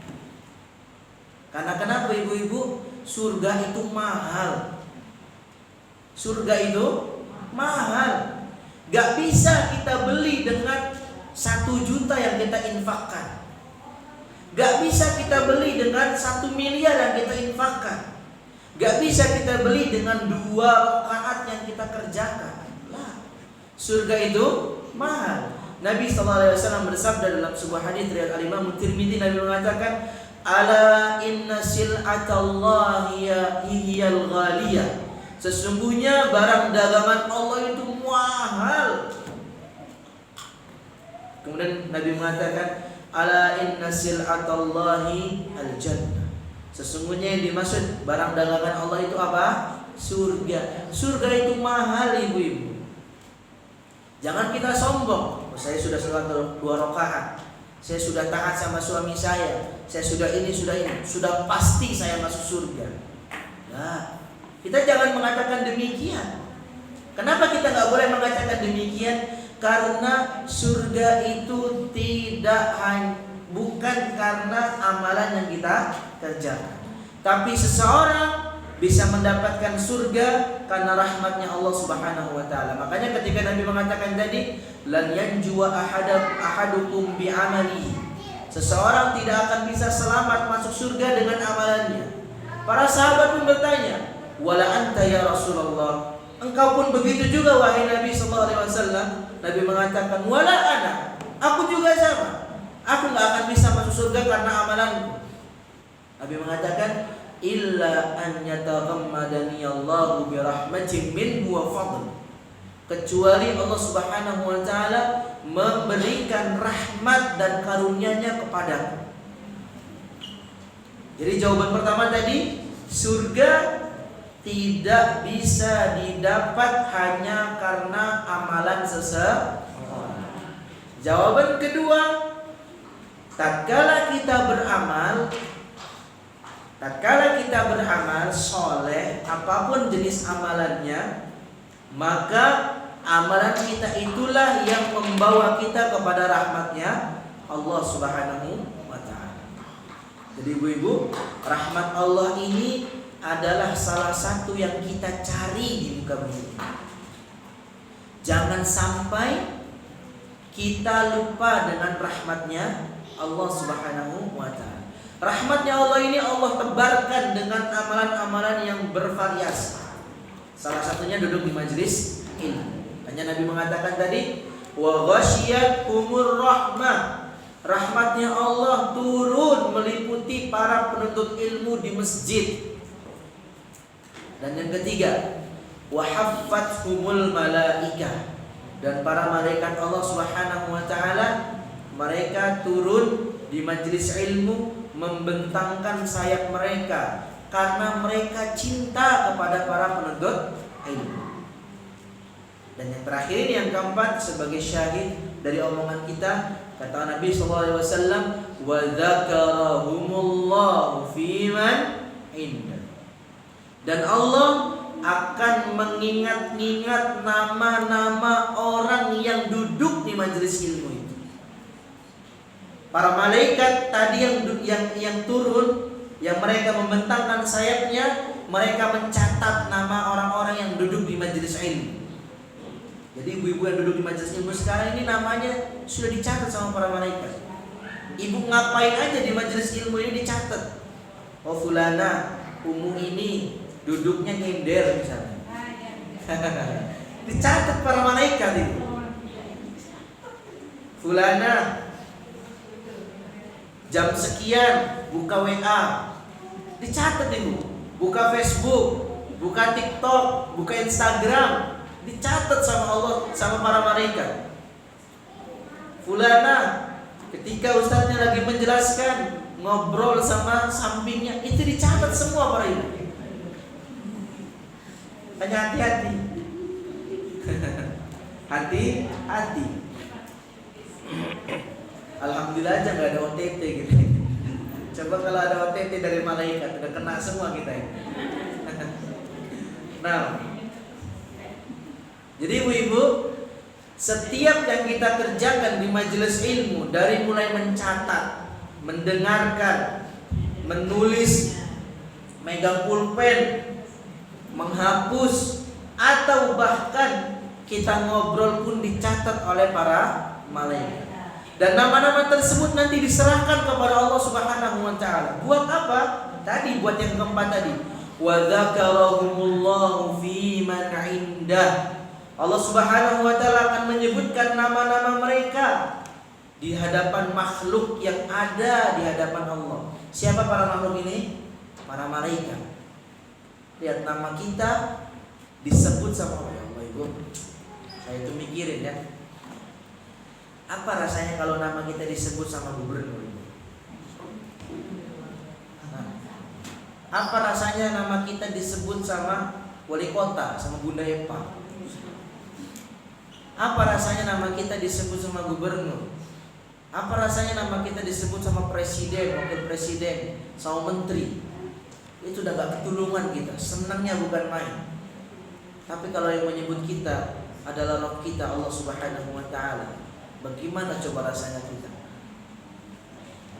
Karena kenapa ibu-ibu? Surga itu mahal. Surga itu mahal. Gak bisa kita beli dengan 1 juta yang kita infakkan. Gak bisa kita beli dengan 1 miliar yang kita infakkan. Gak bisa kita beli dengan 2 rakaat yang kita kerjakan. Lah, surga itu mahal. Nabi SAW bersabda dalam sebuah hadis riwayat Al-Imam Tirmidzi, Nabi mengatakan, "Ala inna sil'atallahi hiyal ghaliyah." Sesungguhnya barang dagangan Allah itu mahal. Kemudian Nabi mengatakan, "Ala inna sil'atallahi al-jannah." Sesungguhnya yang dimaksud barang dagangan Allah itu apa? Surga. Surga itu mahal ibu-ibu. Jangan kita sombong. Saya sudah sholat 2 rakaat. Saya sudah taat sama suami saya sudah ini, sudah pasti saya masuk surga. Nah, kita jangan mengatakan demikian. Kenapa kita nggak boleh mengatakan demikian? Karena surga itu bukan karena amalan yang kita kerjakan, tapi seseorang bisa mendapatkan surga karena rahmatnya Allah Subhanahu wa taala. Makanya ketika Nabi mengatakan tadi, lan yanjuwa ahadukum bi amalihi. Seseorang tidak akan bisa selamat masuk surga dengan amalannya. Para sahabat pun bertanya, "Wala anta ya Rasulullah?" Engkau pun begitu juga wahai Nabi sallallahu alaihi wasallam. Nabi mengatakan, "Wala ana." Aku juga sama. Aku enggak akan bisa masuk surga karena amalanku. Nabi mengatakan, "Illa an yataghammadani Allahu bi rahmatin minhu wa fadl." Kecuali Allah Subhanahu wa taala memberikan rahmat dan karunia-Nya kepadaku. Jadi jawaban pertama tadi, surga tidak bisa didapat hanya karena amalan seseorang. Jawaban kedua, tatkala kita beramal soleh, apapun jenis amalannya, maka amalan kita itulah yang membawa kita kepada rahmatnya Allah Subhanahu wa ta'ala. Jadi ibu-ibu, rahmat Allah ini adalah salah satu yang kita cari di muka bumi. Jangan sampai kita lupa dengan rahmatnya Allah Subhanahu wa ta'ala. Rahmatnya Allah ini Allah tebarkan dengan amalan-amalan yang bervariasi. Salah satunya duduk di majelis ilmu. Hanya Nabi mengatakan tadi, wa ghasyiyatuhumur rahmah. Rahmatnya Allah turun meliputi para penuntut ilmu di masjid. Dan yang ketiga, wa haffathumul malaikah. Dan para malaikat Allah Subhanahu wa taala mereka turun di majelis ilmu membentangkan sayap mereka karena mereka cinta kepada para penuntut ilmu. Dan yang terakhir ini yang keempat sebagai syahid dari omongan kita, kata Nabi sallallahu alaihi wasallam, wa dzakarahumullahu fiman inda. Dan Allah akan mengingat-ingat nama-nama orang yang duduk di majelis ilmu itu. Para malaikat tadi yang turun, yang mereka membentangkan sayapnya, mereka mencatat nama orang-orang yang duduk di majelis ilmu. Jadi ibu-ibu yang duduk di majelis ilmu sekarang ini namanya sudah dicatat sama para malaikat. Ibu ngapain aja di majelis ilmu ini dicatat. Oh fulana, umum ini duduknya nyender misalnya. Dicatat para malaikat itu. Fulana jam sekian buka WA, dicatat ibu. Buka Facebook, buka TikTok, buka Instagram, dicatat sama Allah, sama para malaikat. Fulana ketika ustadznya lagi menjelaskan, ngobrol sama sampingnya, itu dicatat semua para ibu. Hanya hati-hati. Hati-hati. Alhamdulillah aja nggak ada OTT gitu. Coba kalau ada OTT dari malaikat, udah kena semua kita ya. Nah, jadi ibu-ibu, Setiap yang kita kerjakan di majelis ilmu, dari mulai mencatat, mendengarkan, menulis, megang pulpen, menghapus, atau bahkan kita ngobrol pun dicatat oleh para malaikat. Dan nama-nama tersebut nanti diserahkan kepada Allah Subhanahu wa taala. Buat apa? Tadi buat yang keempat tadi. Wa dzakarahumullahu fi man 'indah. Allah Subhanahu wa taala akan menyebutkan nama-nama mereka di hadapan makhluk yang ada di hadapan Allah. Siapa para makhluk ini? Para malaikat. Lihat nama kita disebut sama Allah. Ibu, saya itu mikirin ya. Apa rasanya kalau nama kita disebut sama gubernur? Apa rasanya nama kita disebut sama wali kota, sama Bunda Epa? Apa rasanya nama kita disebut sama gubernur? Apa rasanya nama kita disebut sama presiden, wakil presiden, sama menteri? Itu udah gak ketulungan kita, senangnya bukan main. Tapi kalau yang menyebut kita adalah Rabb kita, Allah Subhanahu wa taala, bagaimana coba rasanya kita?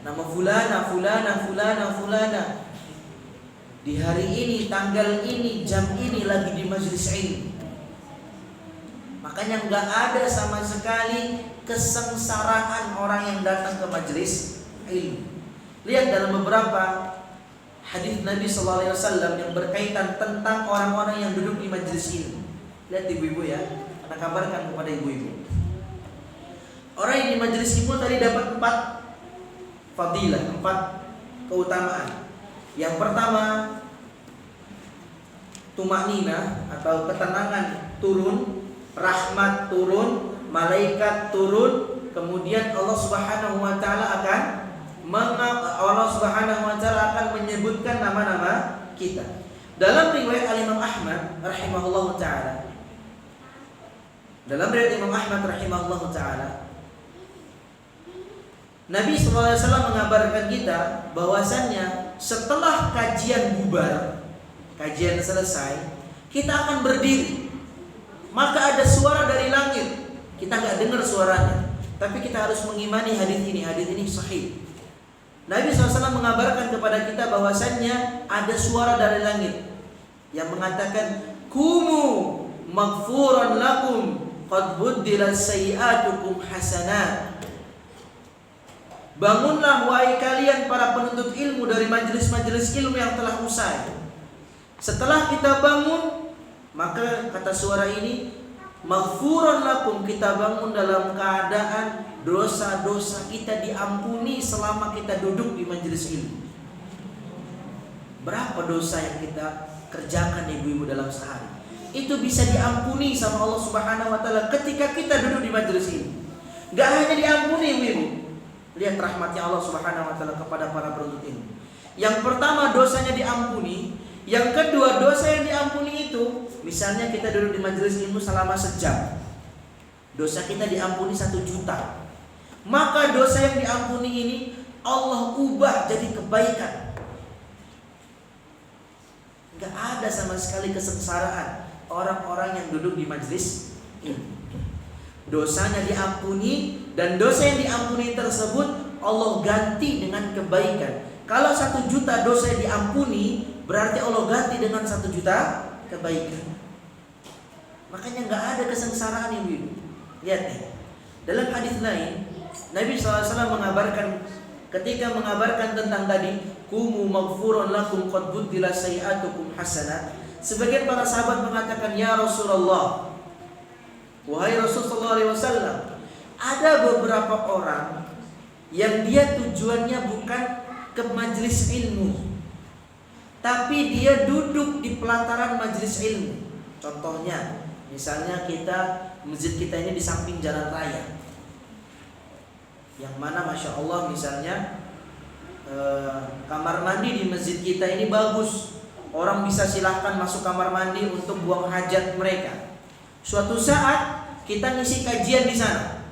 Nama fulana, fulana, fulana, fulana, di hari ini, tanggal ini, jam ini lagi di majelis ilmu. Makanya nggak ada sama sekali kesengsaraan orang yang datang ke majelis ilmu. Lihat dalam beberapa hadis Nabi Sallallahu Alaihi Wasallam yang berkaitan tentang orang-orang yang duduk di majelis ilmu. Lihat ibu-ibu ya, anak kabarkan kepada ibu-ibu. Orang yang di majelis ilmu tadi dapat 4 fadilah, 4 keutamaan. Yang pertama, tumanina atau ketenangan turun, rahmat turun, malaikat turun, kemudian Allah Subhanahu wa taala akan menyebutkan nama-nama kita. Dalam riwayat Imam Ahmad rahimahullahu taala. Dalam riwayat Imam Ahmad rahimahullahu taala, Nabi SAW mengabarkan kita bahwasannya setelah kajian bubar, kajian selesai, kita akan berdiri. Maka ada suara dari langit. Kita nggak dengar suaranya, tapi kita harus mengimani hadis ini. Hadis ini sahih. Nabi SAW mengabarkan kepada kita bahwasannya ada suara dari langit yang mengatakan, "Kumu maghfuran lakum qad buddilat sayyi'atukum hasanat." Bangunlah wahai kalian para penuntut ilmu dari majelis-majelis ilmu yang telah usai. Setelah kita bangun, maka kata suara ini, maghfuran lakum, kita bangun dalam keadaan dosa-dosa kita diampuni selama kita duduk di majelis ilmu. Berapa dosa yang kita kerjakan ibu-ibu dalam sehari? Itu bisa diampuni sama Allah Subhanahu wa taala ketika kita duduk di majelis ilmu. Gak hanya diampuni ibu-ibu. Lihat rahmatnya Allah Subhanahu wa taala kepada para penuntut ilmu. Yang pertama, dosanya diampuni. Yang kedua, dosa yang diampuni itu, misalnya kita duduk di majelis ilmu selama sejam, dosa kita diampuni 1 juta. Maka dosa yang diampuni ini Allah ubah jadi kebaikan. Gak ada sama sekali kesengsaraan orang-orang yang duduk di majelis ilmu. Dosanya diampuni, dan dosa yang diampuni tersebut Allah ganti dengan kebaikan. Kalau 1 juta dosa yang diampuni, berarti Allah ganti dengan 1 juta kebaikan. Makanya gak ada kesengsaraan ibu. Lihat nih, dalam hadis lain Nabi SAW mengabarkan, ketika mengabarkan tentang tadi, "Kumu maghfurun lakum qad buddilat sayyi'atukum hasanat." Sebagian para sahabat mengatakan, "Ya Rasulullah, wahai Rasulullah SAW, ada beberapa orang yang dia tujuannya bukan ke majelis ilmu, tapi dia duduk di pelataran majelis ilmu." Contohnya, misalnya masjid kita ini di samping jalan raya, yang mana Masya Allah misalnya kamar mandi di masjid kita ini bagus. Orang bisa silahkan masuk kamar mandi untuk buang hajat mereka. Suatu saat kita ngisi kajian di sana,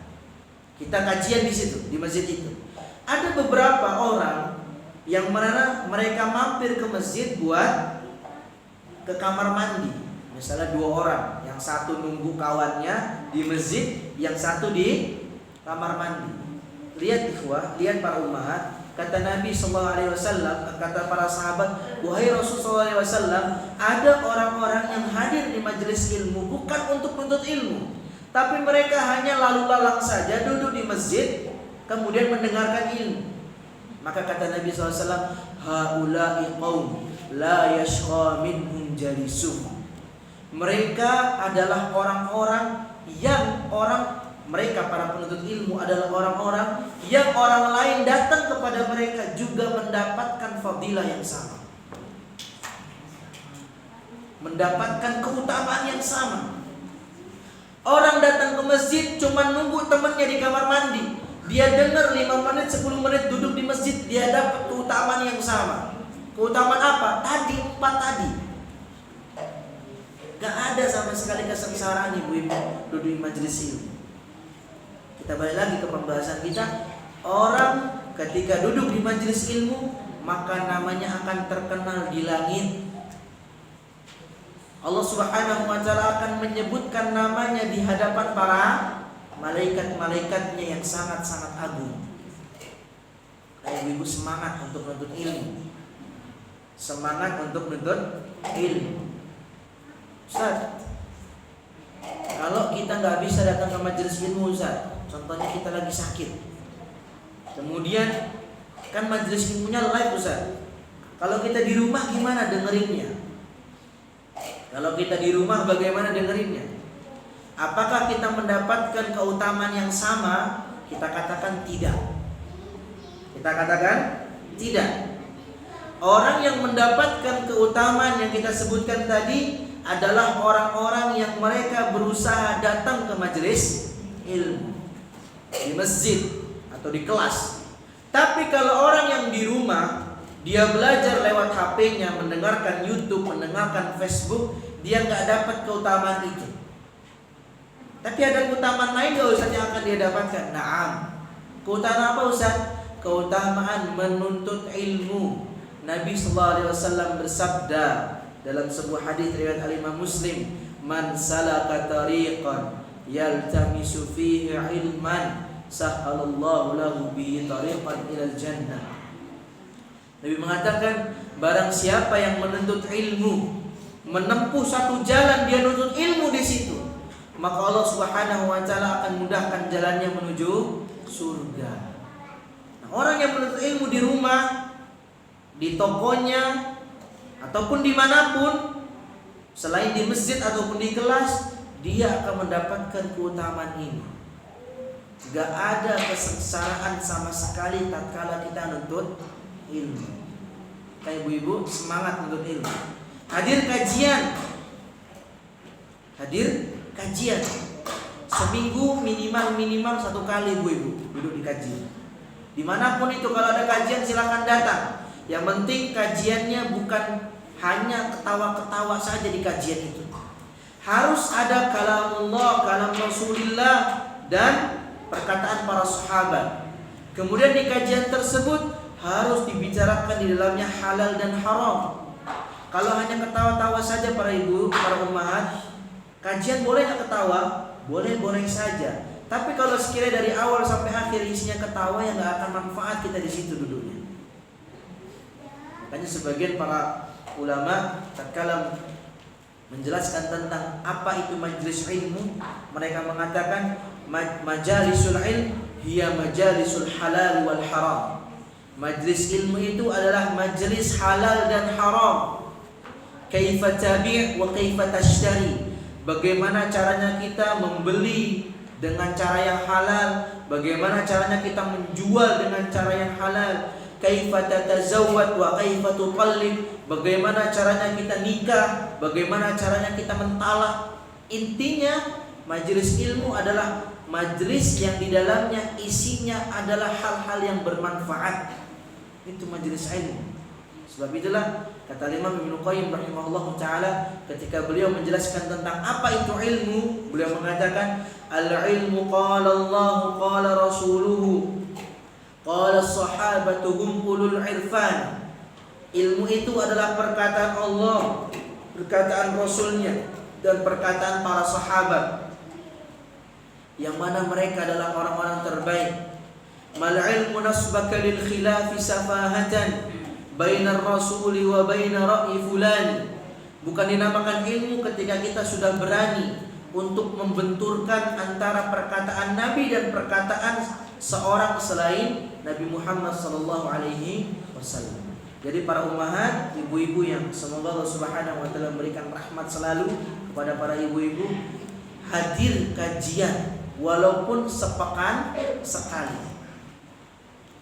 kita kajian di situ, di masjid itu. Ada beberapa orang yang mana mereka mampir ke masjid buat ke kamar mandi. Misalnya 2 orang, yang Yang satu nunggu kawannya di masjid, yang satu di kamar mandi. Lihat ikhwah, lihat para ummahat. Kata Nabi SAW, kata para sahabat, wahai Rasulullah SAW, ada orang-orang yang hadir di majelis ilmu bukan untuk menuntut ilmu, tapi mereka hanya lalu lalang saja, duduk di masjid, kemudian mendengarkan ilmu. Maka kata Nabi SAW, haula'i qaum la yashqa minhum jalisuhum. Mereka adalah orang-orang yang mereka para penuntut ilmu adalah orang-orang yang orang lain datang kepada mereka juga mendapatkan fadilah yang sama, mendapatkan keutamaan yang sama. Orang datang ke masjid cuma nunggu temannya di kamar mandi, dia dengar 5 menit 10 menit duduk di masjid, dia dapat keutamaan yang sama. Keutamaan apa? Tadi 4 tadi. Gak ada sama sekali kesengsaraan ibu-ibu duduk di majelis ilmu. Kita balik lagi ke pembahasan kita. Orang ketika duduk di majelis ilmu, maka namanya akan terkenal di langit. Allah Subhanahu wa ta'ala akan menyebutkan namanya di hadapan para malaikat-malaikatnya yang sangat-sangat agung. Ibu-ibu semangat untuk menuntut ilmu. Semangat untuk menuntut ilmu. Ustaz, kalau kita nggak bisa datang ke majelis ilmu, Ustaz, contohnya kita lagi sakit, kemudian kan majelis ilmunya live, Ustaz. Kalau kita di rumah gimana dengerinnya? Kalau kita di rumah bagaimana dengerinnya? Apakah kita mendapatkan keutamaan yang sama? Kita katakan tidak. Kita katakan tidak. Orang yang mendapatkan keutamaan yang kita sebutkan tadi adalah orang-orang yang mereka berusaha datang ke majelis ilmu, di masjid atau di kelas. Tapi kalau orang yang di rumah, dia belajar lewat HP-nya, mendengarkan YouTube, mendengarkan Facebook, dia nggak dapat keutamaan itu. Tapi ada keutamaan lain nggak Ustaz yang akan dia dapatkan? Naam. Keutamaan apa Ustaz? Keutamaan menuntut ilmu. Nabi SAW bersabda dalam sebuah hadis riwayat Al-Imam Muslim, man salaka tariqan yaltamisu fihi ilman sahhalallahu lahu bihi tariqan ilal jannah. Nabi mengatakan, barang siapa yang menuntut ilmu, menempuh satu jalan, dia menuntut ilmu di situ, maka Allah Subhanahu wa ta'ala akan mudahkan jalannya menuju surga. Nah, orang yang menuntut ilmu di rumah, di tokonya, ataupun dimanapun, selain di masjid ataupun di kelas, dia akan mendapatkan keutamaan ini. Gak ada kesengsaraan sama sekali tatkala kita menuntut ilmu. Kayak ibu-ibu semangat menuntut ilmu. Hadir kajian. Seminggu minimal 1 kali ibu-ibu duduk di kajian. Dimanapun itu, kalau ada kajian silakan datang. Yang penting kajiannya bukan hanya ketawa-ketawa saja di kajian itu. Harus ada kalamullah, kalam Rasulullah, dan perkataan para sahabat. Kemudian di kajian tersebut harus dibicarakan di dalamnya halal dan haram. Kalau hanya ketawa-tawa saja para ibu, para ummahat, kajian boleh nggak ketawa? Boleh-boleh saja. Tapi kalau sekiranya dari awal sampai akhir isinya ketawa, ya nggak akan manfaat kita di situ duduknya. Makanya sebagian para ulama tatkala menjelaskan tentang apa itu majelis ilmu, mereka mengatakan majalisul ilm hiya majalisul halal wal haram. Majelis ilmu itu adalah majelis halal dan haram. Kaifa tabi' wa kaifa tashtari. Bagaimana caranya kita membeli dengan cara yang halal, bagaimana caranya kita menjual dengan cara yang halal. Kaifa tatazawwad wa kaifa tuqallib. Bagaimana caranya kita nikah, bagaimana caranya kita mentalak. Intinya majelis ilmu adalah majelis yang di dalamnya isinya adalah hal-hal yang bermanfaat. Itu majelis ilmu. Sebab itulah kata Imam Ibnu Qayyim rahimahullah taala ketika beliau menjelaskan tentang apa itu ilmu, beliau mengatakan al-ilmu qala Allah qala rasuluhu qala as-sahabatu hum ulul irfan. Ilmu itu adalah perkataan Allah, perkataan Rasulnya, dan perkataan para sahabat, yang mana mereka adalah orang-orang terbaik. Mal ilmu nasbaka lil khilafi safahatan bainar rasuli wa bainar ra'i fulan. Bukan dinamakan ilmu ketika kita sudah berani untuk membenturkan antara perkataan Nabi dan perkataan seorang selain Nabi Muhammad sallallahu alaihi wasallam. Jadi para ummahat, ibu-ibu yang semoga Allah Subhanahu wa taala memberikan rahmat selalu kepada para ibu-ibu, hadir kajian walaupun sepekan sekali.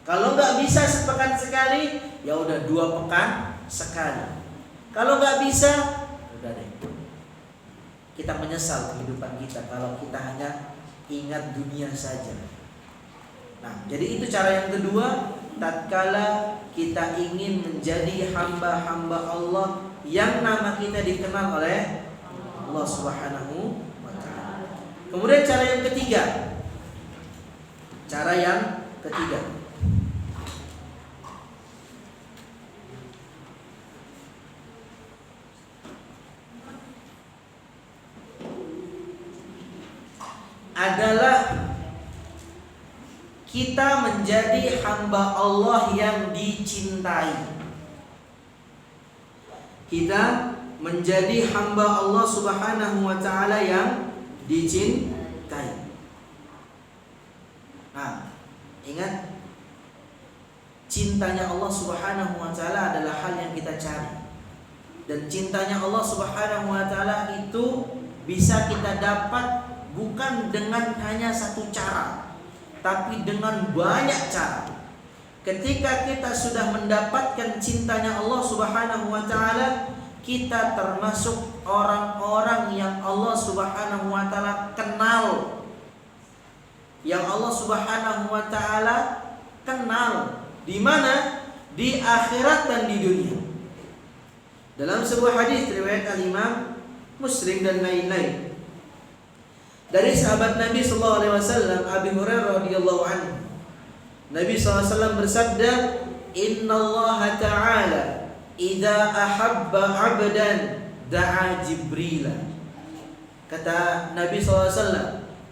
Kalau nggak bisa sepekan sekali, ya udah 2 pekan sekali. Kalau nggak bisa, udah deh. Kita menyesal kehidupan kita kalau kita hanya ingat dunia saja. Nah, jadi itu cara yang kedua, tatkala kita ingin menjadi hamba-hamba Allah yang nama kita dikenal oleh Allah Subhanahu wa taala. Kemudian cara yang ketiga. Adalah kita menjadi hamba Allah yang dicintai. Kita menjadi hamba Allah Subhanahu wa taala yang dicintai. Nah, ingat, cintanya Allah Subhanahu wa taala adalah hal yang kita cari. Dan cintanya Allah Subhanahu wa taala itu bisa kita dapat bukan dengan hanya satu cara, tapi dengan banyak cara. Ketika kita sudah mendapatkan cintanya Allah Subhanahu wa taala, kita termasuk orang-orang yang Allah Subhanahu wa taala kenal. Yang Allah Subhanahu wa taala kenal di mana? Di akhirat dan di dunia. Dalam sebuah hadis riwayat Al-Imam Muslim dan lain-lain, dari sahabat Nabi sallallahu alaihi wasallam Abi Hurairah radhiyallahu anhu, Nabi sallallahu alaihi wasallam bersabda, "Innallaha ta'ala idza ahabba 'abdan da'a Jibril." Kata Nabi sallallahu alaihi wasallam,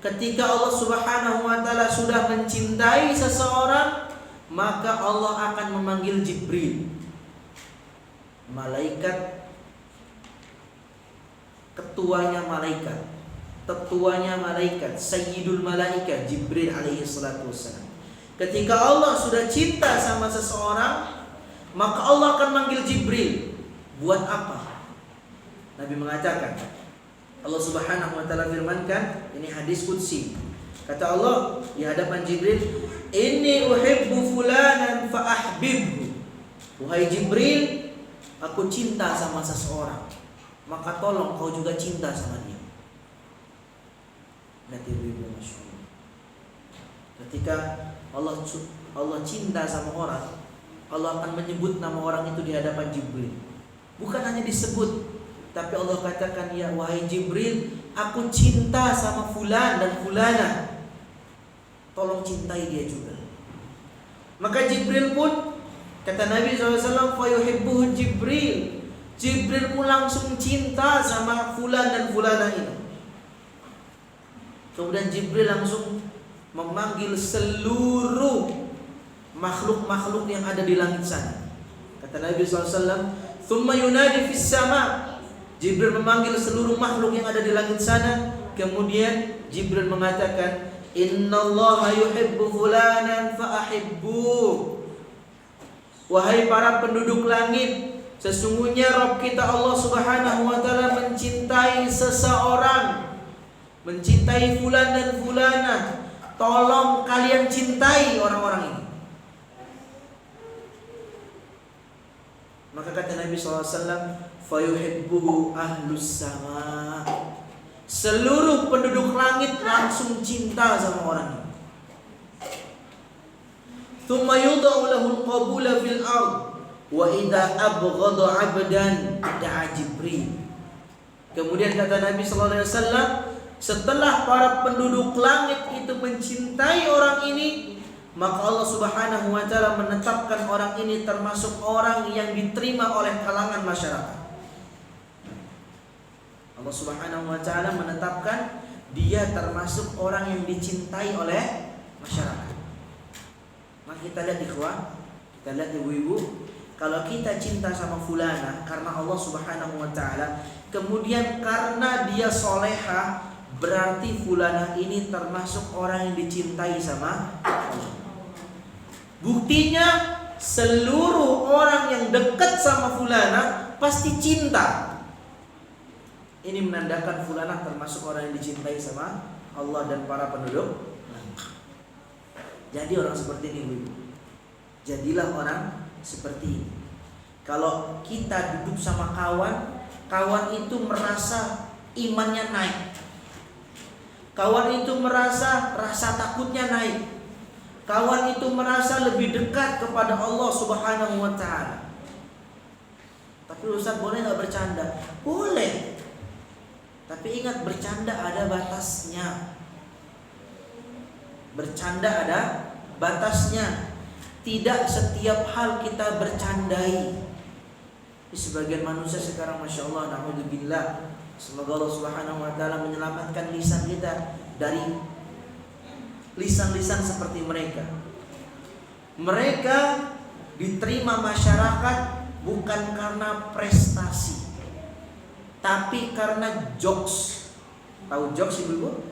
ketika Allah Subhanahu wa taala sudah mencintai seseorang, maka Allah akan memanggil Jibril, malaikat ketuanya malaikat, tetuanya malaikat, sayyidul malaikat, Jibril alaihi salatu wassalam. Ketika Allah sudah cinta sama seseorang, maka Allah akan manggil Jibril. Buat apa? Nabi mengatakan, Allah Subhanahu wa taala firmankan, ini hadis qudsi. Kata Allah di hadapan Jibril, "Inni uhibbu fulanan fa ahbibhu." Wahai Jibril, aku cinta sama seseorang, maka tolong kau juga cinta sama dia. Nanti ibu masyhur. Ketika Allah cinta sama orang, Allah akan menyebut nama orang itu di hadapan Jibril. Bukan hanya disebut, tapi Allah katakan, "Ya wahai Jibril, aku cinta sama fulan dan fulana. Tolong cintai dia juga." Maka Jibril pun, kata Nabi SAW, "Fayuhibbuhu Jibril." Jibril pun langsung cinta sama fulan dan fulana itu. Kemudian Jibril langsung memanggil seluruh makhluk-makhluk yang ada di langit sana. Kata Nabi SAW, "Thumma yunadi fis sama." Jibril memanggil seluruh makhluk yang ada di langit sana. Kemudian Jibril mengatakan, "Innallaha yuhibbu fulanan fa ahibbuh." Wahai para penduduk langit, sesungguhnya Rabb kita Allah Subhanahu wa taala mencintai seseorang, mencintai fulan dan fulana. Tolong kalian cintai orang-orang ini. Maka kata Nabi SAW, "Fayuhibbuhu ahlus sama." Seluruh penduduk langit langsung cinta sama orang ini. "Tsumma yudau lahul qabula fil ard wa idza abghadha 'abdan da'a Jibril." Kemudian kata Nabi sallallahu alaihi wasallam, setelah para penduduk langit itu mencintai orang ini, maka Allah Subhanahu wa taala menetapkan orang ini termasuk orang yang diterima oleh kalangan masyarakat. Allah Allah Subhanahu wa taala menetapkan dia termasuk orang yang dicintai oleh masyarakat. Maka kita lihat ikhwah, kita lihat ibu-ibu, kalau kita cinta sama fulana karena Allah Subhanahu wa taala, kemudian karena dia soleha, berarti fulana ini termasuk orang yang dicintai sama Allah. Buktinya seluruh orang yang dekat sama fulana pasti cinta. Ini menandakan fulana termasuk orang yang dicintai sama Allah dan para penduduk. Jadi orang seperti ini, ibu. Jadilah orang seperti ini. Kalau kita duduk sama kawan, kawan itu merasa imannya naik. Kawan itu merasa rasa takutnya naik. Kawan itu merasa lebih dekat kepada Allah Subhanahu wa taala. Tapi Ustaz, boleh enggak bercanda? Boleh. Tapi ingat, bercanda ada batasnya. Bercanda ada batasnya. Tidak setiap hal kita bercandai. Sebagian manusia sekarang, masya Allah, naudzubillah, semoga Allah Subhanahu wa taala menyelamatkan lisan kita dari lisan-lisan seperti mereka. Mereka diterima masyarakat bukan karena prestasi, tapi karena jokes. Tahu jokes, ibu-ibu?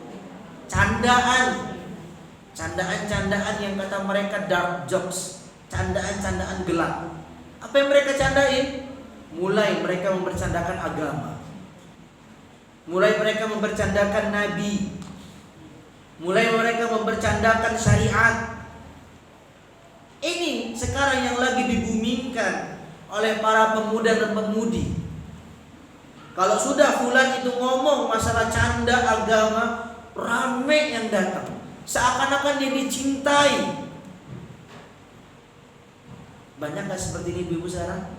Candaan-candaan yang kata mereka dark jokes, candaan-candaan gelap. Apa yang mereka candain? Mulai mereka membercandakan agama, mulai mereka membercandakan nabi, mulai mereka membercandakan syariat. Ini sekarang yang lagi dibumingkan oleh para pemuda dan pemudi. Kalau sudah fulan itu ngomong masalah canda agama, rame yang datang, seakan-akan dia dicintai. Banyak gak seperti ini ibu sekarang?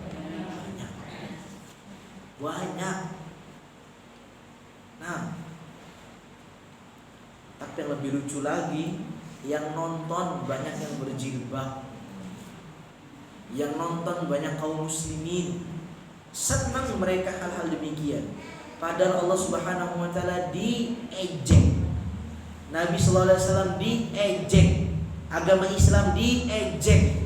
Banyak. Nah, tapi yang lebih lucu lagi, yang nonton banyak yang berjilbab, yang nonton banyak kaum muslimin. Senang mereka hal-hal demikian. Padahal Allah Subhanahu wa taala diejek, Nabi sallallahu alaihi wasallam diejek, agama Islam diejek.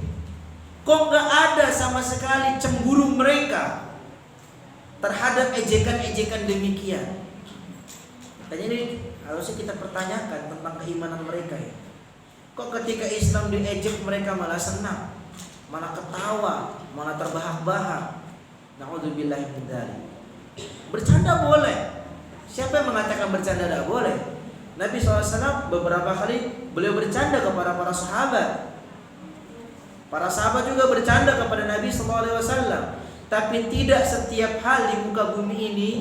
Kok gak ada sama sekali cemburu mereka terhadap ejekan-ejekan demikian? Makanya ini harusnya kita pertanyakan tentang keimanan mereka ya. Kok ketika Islam diejek mereka malah senang, malah ketawa, malah terbahak-bahak? Na'udzubillahi min dzalik. Bercanda boleh. Siapa yang mengatakan bercanda tidak boleh? Nabi SAW beberapa kali beliau bercanda kepada para sahabat. Para sahabat juga bercanda kepada Nabi SAW. Tapi tidak setiap hal di muka bumi ini,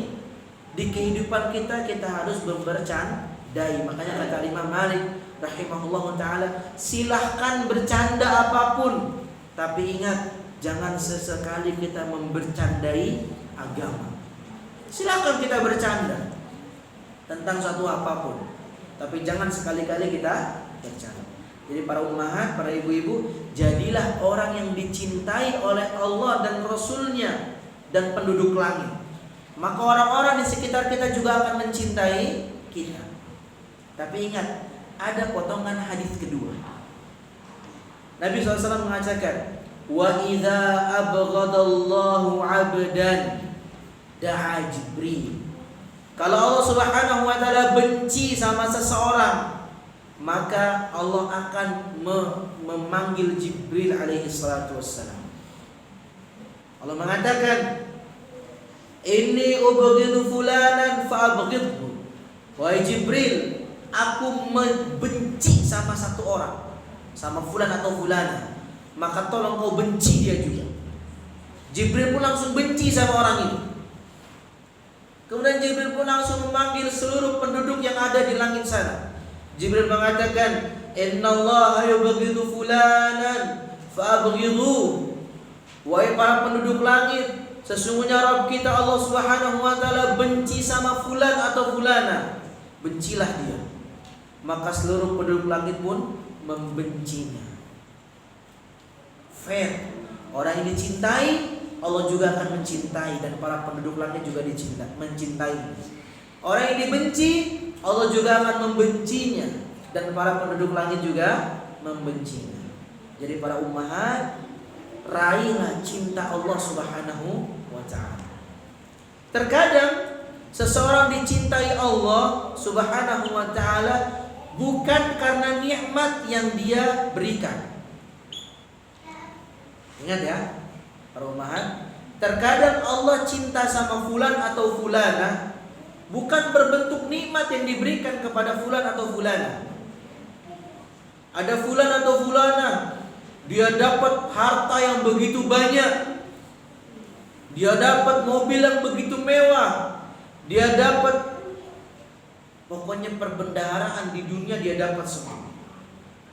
di kehidupan kita harus bercandai. Makanya kata Imam Malik rahimahullah ta'ala, silahkan bercanda apapun, tapi ingat, jangan sesekali kita membercandai agama. Silahkan kita bercanda tentang suatu apapun, tapi jangan sekali-kali kita bercanda. Jadi para ummahat, para ibu-ibu, jadilah orang yang dicintai oleh Allah dan Rasulnya dan penduduk langit. Maka orang-orang di sekitar kita juga akan mencintai kita. Tapi ingat, ada potongan hadis kedua. Nabi SAW mengatakan, wa idza abghadallahu 'abdan da'a Jibril. Kalau Allah Subhanahu wa taala benci sama seseorang, maka Allah akan memanggil Jibril alaihi salatu wassalam. Allah mengatakan, inni ubghidu fulanan fa'abghidhu. Wahai Jibril, aku membenci sama satu orang, sama fulan atau fulana, maka tolong kau benci dia juga. Jibril pun langsung benci sama orang ini. Kemudian Jibril pun langsung memanggil seluruh penduduk yang ada di langit sana. Jibril mengatakan, innallaha yubghidu fulanan fa'abghidhu. Wahai para penduduk langit, sesungguhnya Rabb kita Allah Subhanahu wa taala benci sama fulan atau fulana, bencilah dia. Maka seluruh penduduk langit pun membencinya. Fair. Orang yang dicintai Allah juga akan mencintai, dan para penduduk langit juga mencintai. Orang yang dibenci, Allah juga akan membencinya, dan para penduduk langit juga membencinya. Jadi para ummahat, raihlah cinta Allah Subhanahu wa ta'ala. Terkadang seseorang dicintai Allah Subhanahu wa ta'ala bukan karena nikmat yang dia berikan. Ingat ya, para ummahat, terkadang Allah cinta sama fulan atau fulana bukan berbentuk nikmat yang diberikan kepada fulan atau fulana. Ada fulan atau fulana, dia dapat harta yang begitu banyak, dia dapat mobil yang begitu mewah, dia dapat pokoknya perbendaharaan di dunia dia dapat semua.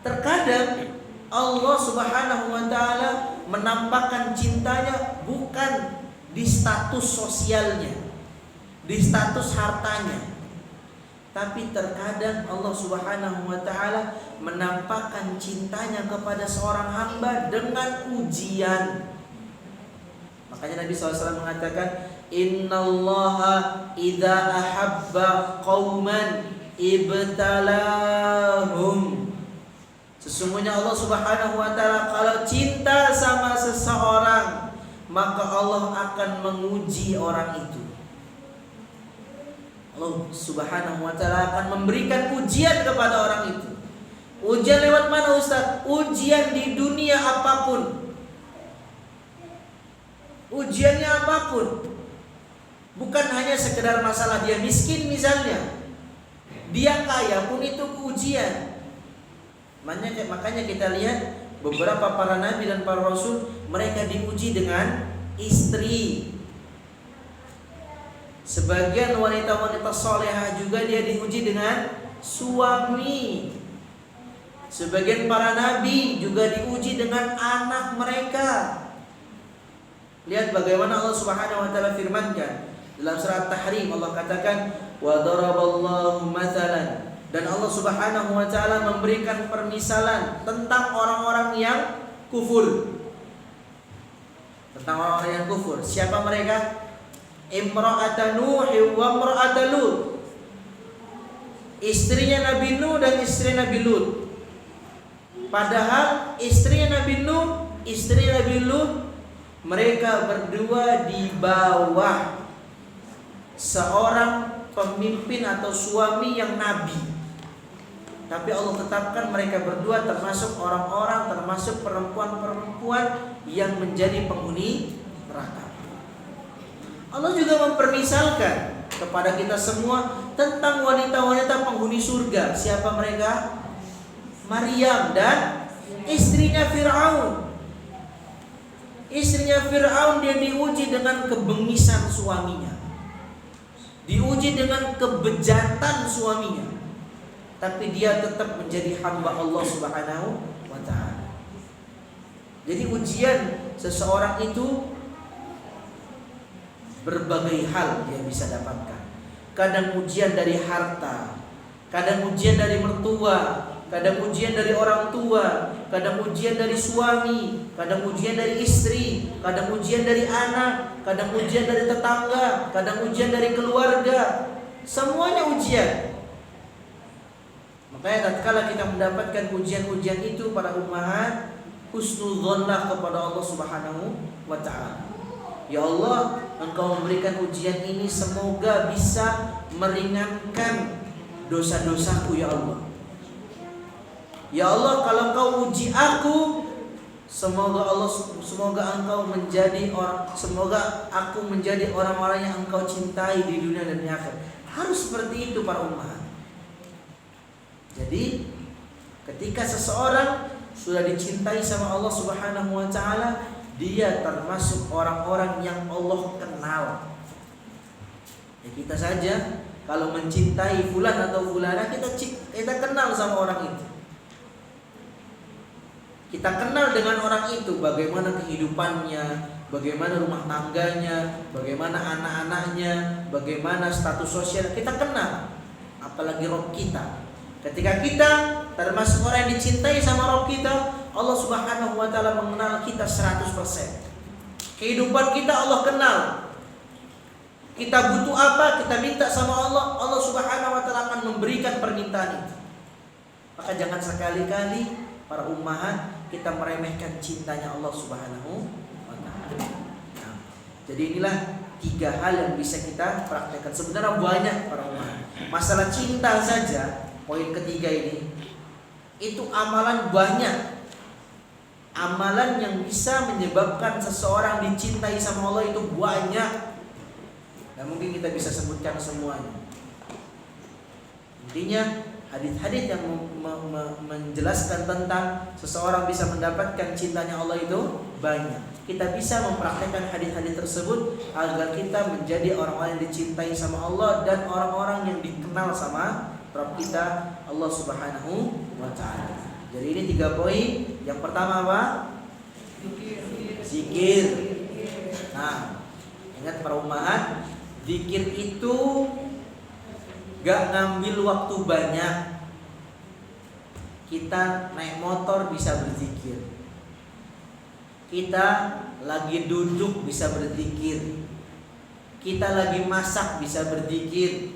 Terkadang Allah Subhanahu wa ta'ala menampakkan cintanya bukan di status sosialnya, di status hartanya, tapi terkadang Allah Subhanahu wa ta'ala menampakkan cintanya kepada seorang hamba dengan ujian. Makanya Nabi SAW mengatakan, innallaha idza ahabba qauman ibtalahum. Sesungguhnya Allah Subhanahu wa ta'ala kalau cinta sama seseorang, maka Allah akan menguji orang itu. Allah Subhanahu wa ta'ala akan memberikan ujian kepada orang itu. Ujian lewat mana, Ustaz? Ujian di dunia apapun. Ujiannya apapun. Bukan hanya sekedar masalah dia miskin misalnya, dia kaya pun itu ujian. Makanya kita lihat beberapa para nabi dan para rasul, mereka diuji dengan istri. Sebagian wanita-wanita solehah juga dia diuji dengan suami. Sebagian para nabi juga diuji dengan anak mereka. Lihat bagaimana Allah Subhanahu wa ta'ala firmankan dalam surat Tahrim. Allah katakan, wa daraballahu mathalan, dan Allah Subhanahu wa ta'ala memberikan permisalan tentang orang-orang yang kufur. Tentang orang-orang yang kufur. Siapa mereka? Imra'ata Nuh wa imra'ata Lut. Istrinya Nabi Nuh dan istri Nabi Lut. Padahal istrinya Nabi Nuh, istri Nabi Lut, mereka berdua di bawah seorang pemimpin atau suami yang nabi. Tapi Allah tetapkan mereka berdua termasuk orang-orang, termasuk perempuan-perempuan yang menjadi penghuni neraka. Allah juga mempermisalkan kepada kita semua tentang wanita-wanita penghuni surga. Siapa mereka? Maryam dan istrinya Fir'aun. Istrinya Fir'aun dia diuji dengan kebengisan suaminya, diuji dengan kebejatan suaminya, tapi dia tetap menjadi hamba Allah Subhanahu wa ta'ala. Jadi ujian seseorang itu berbagai hal dia bisa dapatkan. Kadang ujian dari harta, kadang ujian dari mertua, kadang ujian dari orang tua, kadang ujian dari suami, kadang ujian dari istri, kadang ujian dari anak, kadang ujian dari tetangga, kadang ujian dari keluarga. Semuanya ujian. Makanya tatkala kita mendapatkan ujian-ujian itu, para ummahat, husnudzonlah kepada Allah Subhanahu wa ta'ala. Ya Allah, Engkau memberikan ujian ini semoga bisa meringankan dosa-dosaku ya Allah. Ya Allah, kalau Engkau uji aku, semoga Engkau menjadi semoga aku menjadi orang-orang yang Engkau cintai di dunia dan di akhirat. Harus seperti itu para umat. Jadi ketika seseorang sudah dicintai sama Allah Subhanahu wa ta'ala, dia termasuk orang-orang yang Allah kenal. Ya, kita saja kalau mencintai fulan atau fulana, kita kenal sama orang itu. Kita kenal dengan orang itu, bagaimana kehidupannya, bagaimana rumah tangganya, bagaimana anak-anaknya, bagaimana status sosial, kita kenal. Apalagi Rabb kita. Ketika kita termasuk orang yang dicintai sama Rabb kita, Allah Subhanahu wa ta'ala mengenal kita 100%. Kehidupan kita Allah kenal. Kita butuh apa, kita minta sama Allah, Allah Subhanahu wa taala akan memberikan permintaan itu. Maka jangan sekali-kali para ummahat kita meremehkan cintanya Allah Subhanahu wa taala. Nah, jadi inilah 3 hal yang bisa kita praktekkan. Sebenarnya banyak para ummahat. Masalah cinta saja, poin ketiga ini, itu amalan banyak. Amalan yang bisa menyebabkan seseorang dicintai sama Allah itu banyak. Dan mungkin kita bisa sebutkan semuanya. Intinya hadis-hadis yang menjelaskan tentang seseorang bisa mendapatkan cintanya Allah itu banyak. Kita bisa mempraktekkan hadis-hadis tersebut agar kita menjadi orang-orang yang dicintai sama Allah dan orang-orang yang dikenal sama Rabb kita Allah Subhanahu wa taala. Jadi ini 3 poin. Yang pertama apa? Zikir. Nah, ingat para ummahat, zikir itu gak ngambil waktu banyak. Kita naik motor bisa berzikir. Kita lagi duduk bisa berzikir. Kita lagi masak bisa berzikir.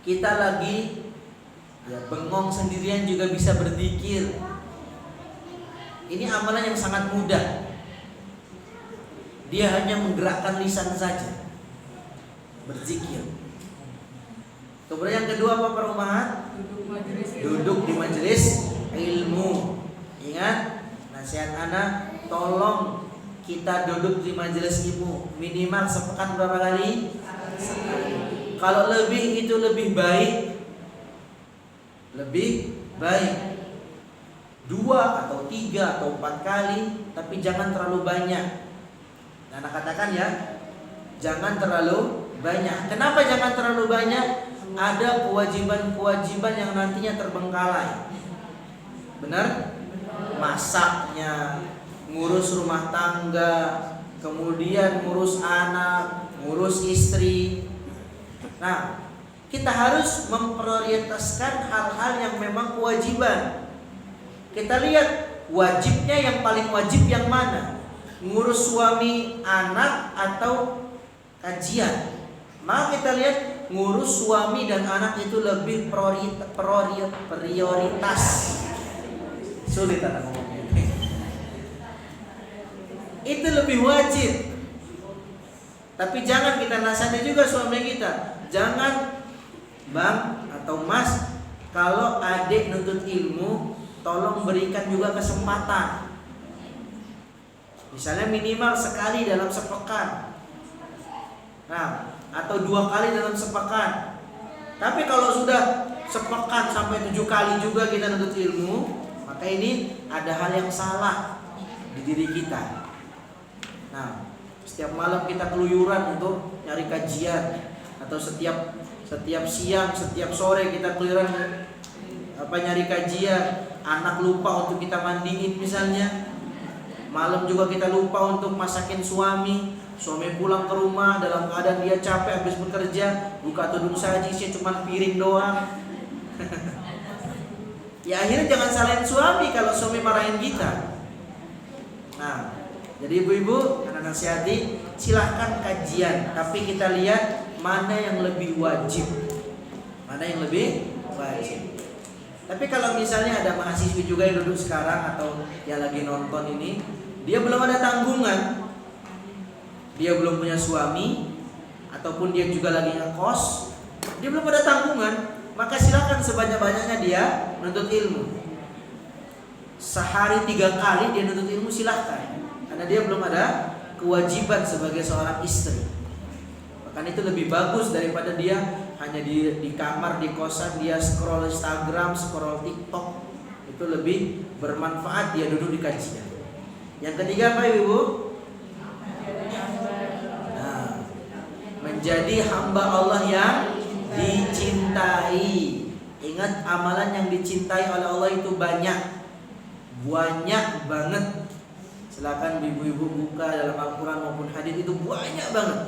Kita lagi bengong sendirian juga bisa berzikir. Ini amalan yang sangat mudah. Dia hanya menggerakkan lisan saja, berzikir. Kemudian yang kedua apa para ummahat? Duduk di majelis ilmu. Ingat nasihat anak, tolong kita duduk di majelis ilmu minimal sepekan berapa kali? Sekali. Kalau lebih itu lebih baik. Lebih baik 2 atau 3 atau 4 kali, tapi jangan terlalu banyak. Anak katakan ya, jangan terlalu banyak. Kenapa jangan terlalu banyak? Ada kewajiban-kewajiban yang nantinya terbengkalai. Benar? Masaknya, ngurus rumah tangga, kemudian ngurus anak, ngurus istri. Nah, kita harus memprioritaskan hal-hal yang memang kewajiban. Kita lihat wajibnya yang paling wajib yang mana? Ngurus suami, anak, atau kajian. Maka kita lihat ngurus suami dan anak itu lebih prioritas. Sulit anak ngomongnya. Itu lebih wajib. Tapi jangan kita nasihati juga suami kita. Jangan, Bang atau Mas, kalau adik nuntut ilmu, tolong berikan juga kesempatan. Misalnya minimal sekali dalam sepekan. Nah, atau 2 kali dalam sepekan. Tapi kalau sudah sepekan sampai 7 kali juga kita nuntut ilmu, maka ini ada hal yang salah di diri kita. Nah, setiap malam kita keluyuran untuk nyari kajian, atau setiap siang, setiap sore kita keluyuran nyari kajian. Anak lupa untuk kita mandiin misalnya. Malam juga kita lupa untuk masakin suami. Suami pulang ke rumah dalam keadaan dia capek habis bekerja, buka tudung saji isinya cuma piring doang. Ya akhirnya jangan salahin suami kalau suami marahin kita. Nah, jadi ibu-ibu, anak nasihati, silahkan kajian, tapi kita lihat mana yang lebih wajib. Mana yang lebih wajib. Tapi kalau misalnya ada mahasiswi juga yang duduk sekarang atau yang lagi nonton ini, dia belum ada tanggungan, dia belum punya suami, ataupun dia juga lagi ngekos, dia belum ada tanggungan, maka silakan sebanyak-banyaknya dia menuntut ilmu. Sehari 3 kali dia menuntut ilmu silahkan, karena dia belum ada kewajiban sebagai seorang istri. Bahkan itu lebih bagus daripada dia hanya di kamar, di kosan, dia scroll Instagram, scroll TikTok. Itu lebih bermanfaat dia duduk di kajian. Yang ketiga apa ibu? Nah, menjadi hamba Allah yang dicintai. Ingat, amalan yang dicintai oleh Allah itu banyak banget. Silakan ibu-ibu buka dalam Al-Quran maupun hadis, itu banyak banget.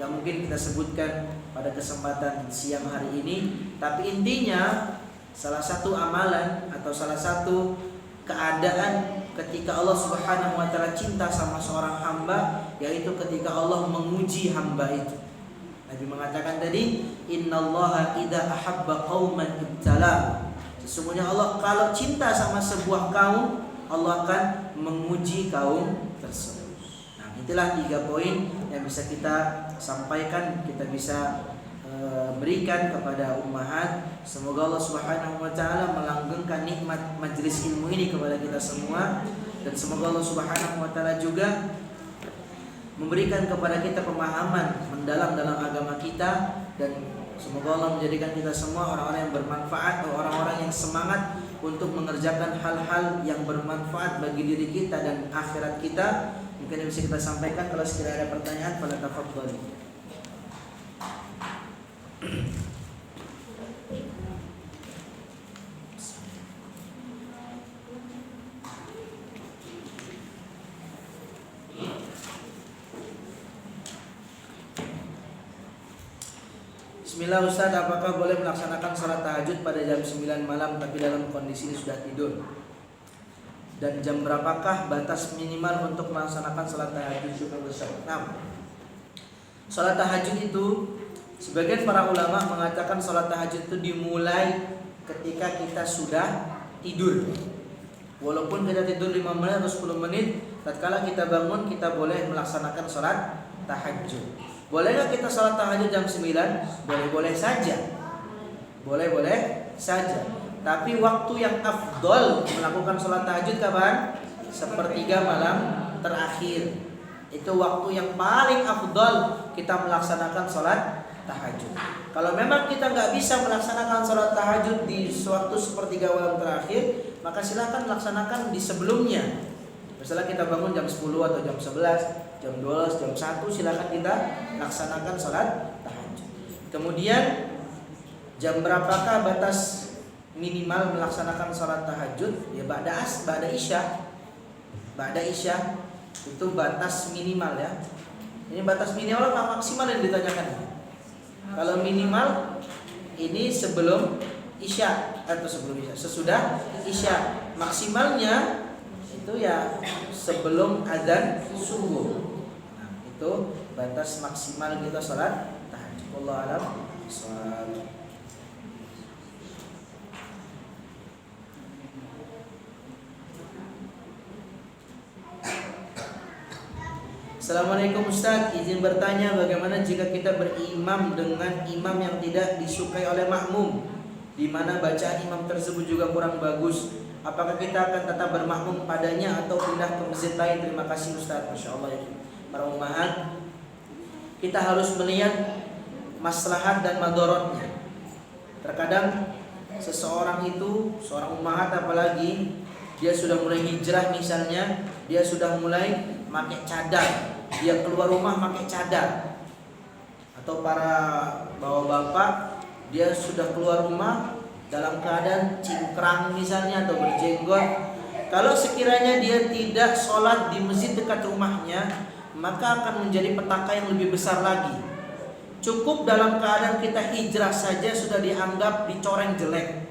Gak mungkin kita sebutkan pada kesempatan siang hari ini. Tapi intinya salah satu amalan atau salah satu keadaan ketika Allah Subhanahu wa taala cinta sama seorang hamba, yaitu ketika Allah menguji hamba itu. Nabi mengatakan tadi, innallaha idza ahabba qauman ibtala. Sesungguhnya Allah kalau cinta sama sebuah kaum, Allah akan menguji kaum tersebut. Nah, itulah 3 poin yang bisa kita sampaikan, kita bisa berikan kepada ummahat. Semoga Allah Subhanahu wa taala melanggengkan nikmat majelis ilmu ini kepada kita semua, dan semoga Allah Subhanahu wa taala juga memberikan kepada kita pemahaman mendalam dalam agama kita, dan semoga Allah menjadikan kita semua orang-orang yang bermanfaat, orang-orang yang semangat untuk mengerjakan hal-hal yang bermanfaat bagi diri kita dan akhirat kita. Mungkin yang bisa kita sampaikan. Kalau sekiranya ada pertanyaan, fala tafadhali. Bismillah Ustaz, apakah boleh melaksanakan salat tahajud pada jam 9 malam tapi dalam kondisi sudah tidur? Dan jam berapakah batas minimal untuk melaksanakan salat tahajud? Syukur besar. Nah, salat tahajud itu sebagian para ulama mengatakan salat tahajud itu dimulai ketika kita sudah tidur. Walaupun kita tidur 5 menit atau 10 menit, tatkala kita bangun kita boleh melaksanakan salat tahajud. Bolehkah kita salat tahajud jam 9? Boleh-boleh saja. Boleh-boleh saja. Tapi waktu yang afdol melakukan salat tahajud kapan? Sepertiga malam terakhir. Itu waktu yang paling afdol kita melaksanakan salat tahajud. Kalau memang kita nggak bisa melaksanakan salat tahajud di suatu sepertiga malam terakhir, maka silakan laksanakan di sebelumnya. Misalnya kita bangun jam 10 atau jam 11, jam 12, jam 1, silakan kita laksanakan salat tahajud. Kemudian jam berapakah batas minimal melaksanakan salat tahajud? Ya ba'da isya. Ba'da isya itu batas minimal ya. Ini batas minimal atau maksimal yang ditanyakan? Kalau minimal ini sebelum isya atau sebelum isya, sesudah isya. Maksimalnya itu ya sebelum azan subuh. Nah, itu batas maksimal kita salat tahajud. Wallahu a'lam bishawab. Assalamualaikum Ustaz, izin bertanya bagaimana jika kita berimam dengan imam yang tidak disukai oleh makmum, di mana bacaan imam tersebut juga kurang bagus? Apakah kita akan tetap bermakmum padanya atau pindah ke masjid lain? Terima kasih Ustaz. Masya Allah ya. Para ummahat, kita harus melihat maslahat dan madorotnya. Terkadang seseorang itu, seorang ummahat apalagi, dia sudah mulai hijrah misalnya, dia sudah mulai pakai cadar, dia keluar rumah pakai cadar. Atau para bapak-bapak, dia sudah keluar rumah dalam keadaan cingkrang misalnya atau berjenggot. Kalau sekiranya dia tidak sholat di masjid dekat rumahnya, maka akan menjadi petaka yang lebih besar lagi. Cukup dalam keadaan kita hijrah saja sudah dianggap dicoreng jelek.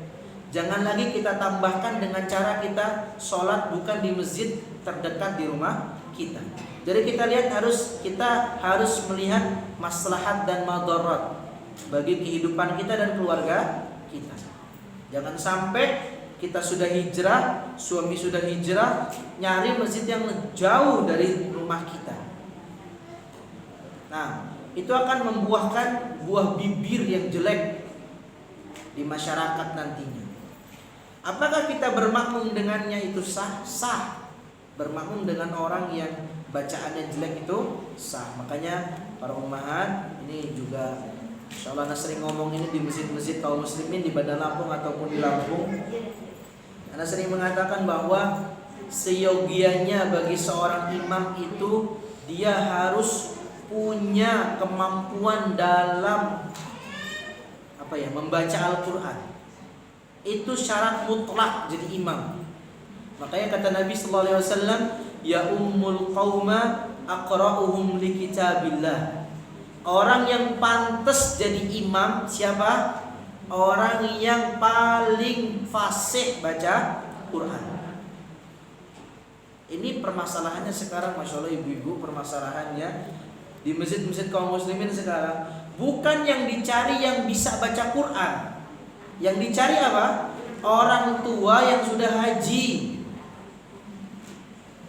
Jangan lagi kita tambahkan dengan cara kita sholat bukan di masjid terdekat di rumah kita. Jadi kita harus melihat maslahat dan madarat bagi kehidupan kita dan keluarga kita. Jangan sampai kita sudah hijrah, suami sudah hijrah, nyari masjid yang jauh dari rumah kita. Nah, itu akan membuahkan buah bibir yang jelek di masyarakat nantinya. Apakah kita bermakmum dengannya itu sah? Sah. Bermakmum dengan orang yang bacaannya jelek itu sah. Makanya para ummahat ini juga insyaallah sering ngomong ini di masjid-masjid kaum muslimin di Bandar Lampung ataupun di Lampung. Karena sering mengatakan bahwa seyogianya bagi seorang imam itu dia harus punya kemampuan dalam membaca Al-Qur'an. Itu syarat mutlak jadi imam. Makanya kata Nabi sallallahu alaihi wasallam, ya ummul qauma aqra'uhum li kitabillah. Orang yang pantas jadi imam siapa? Orang yang paling fasih baca Quran. Ini permasalahannya sekarang, masya Allah ibu-ibu, permasalahannya di masjid-masjid kaum muslimin sekarang bukan yang dicari yang bisa baca Quran. Yang dicari apa? Orang tua yang sudah haji.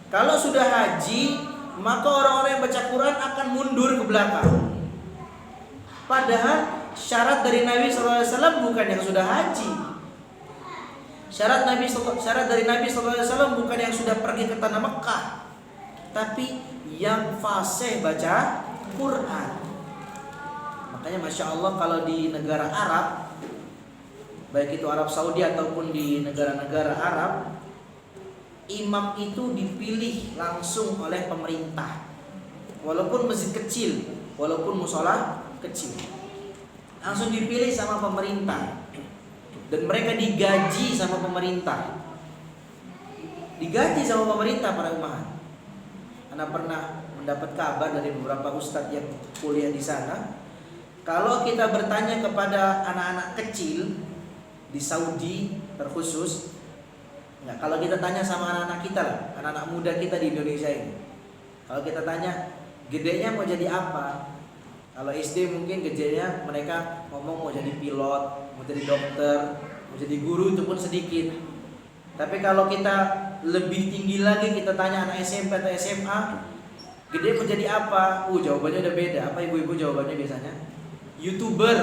Kalau sudah haji, maka orang-orang yang baca Quran akan mundur ke belakang. Padahal syarat dari Nabi SAW bukan yang sudah haji. Syarat dari Nabi SAW bukan yang sudah pergi ke tanah Mekah, tapi yang fasih baca Quran. Makanya masya Allah kalau di negara Arab, baik itu Arab Saudi ataupun di negara-negara Arab, imam itu dipilih langsung oleh pemerintah. Walaupun masjid kecil, walaupun musola kecil, langsung dipilih sama pemerintah. Dan mereka digaji sama pemerintah. Digaji sama pemerintah para umat. Anda pernah mendapat kabar dari beberapa ustadz yang kuliah di sana. Kalau kita bertanya kepada anak-anak kecil di Saudi terkhusus, kalau kita tanya sama anak-anak kita lah, anak-anak muda kita di Indonesia ini, kalau kita tanya gedenya mau jadi apa? Kalau SD mungkin gedenya mereka ngomong mau jadi pilot, mau jadi dokter, mau jadi guru, itu pun sedikit. Tapi kalau kita lebih tinggi lagi, kita tanya anak SMP atau SMA, gede mau jadi apa? Jawabannya udah beda. Apa ibu-ibu jawabannya biasanya? YouTuber,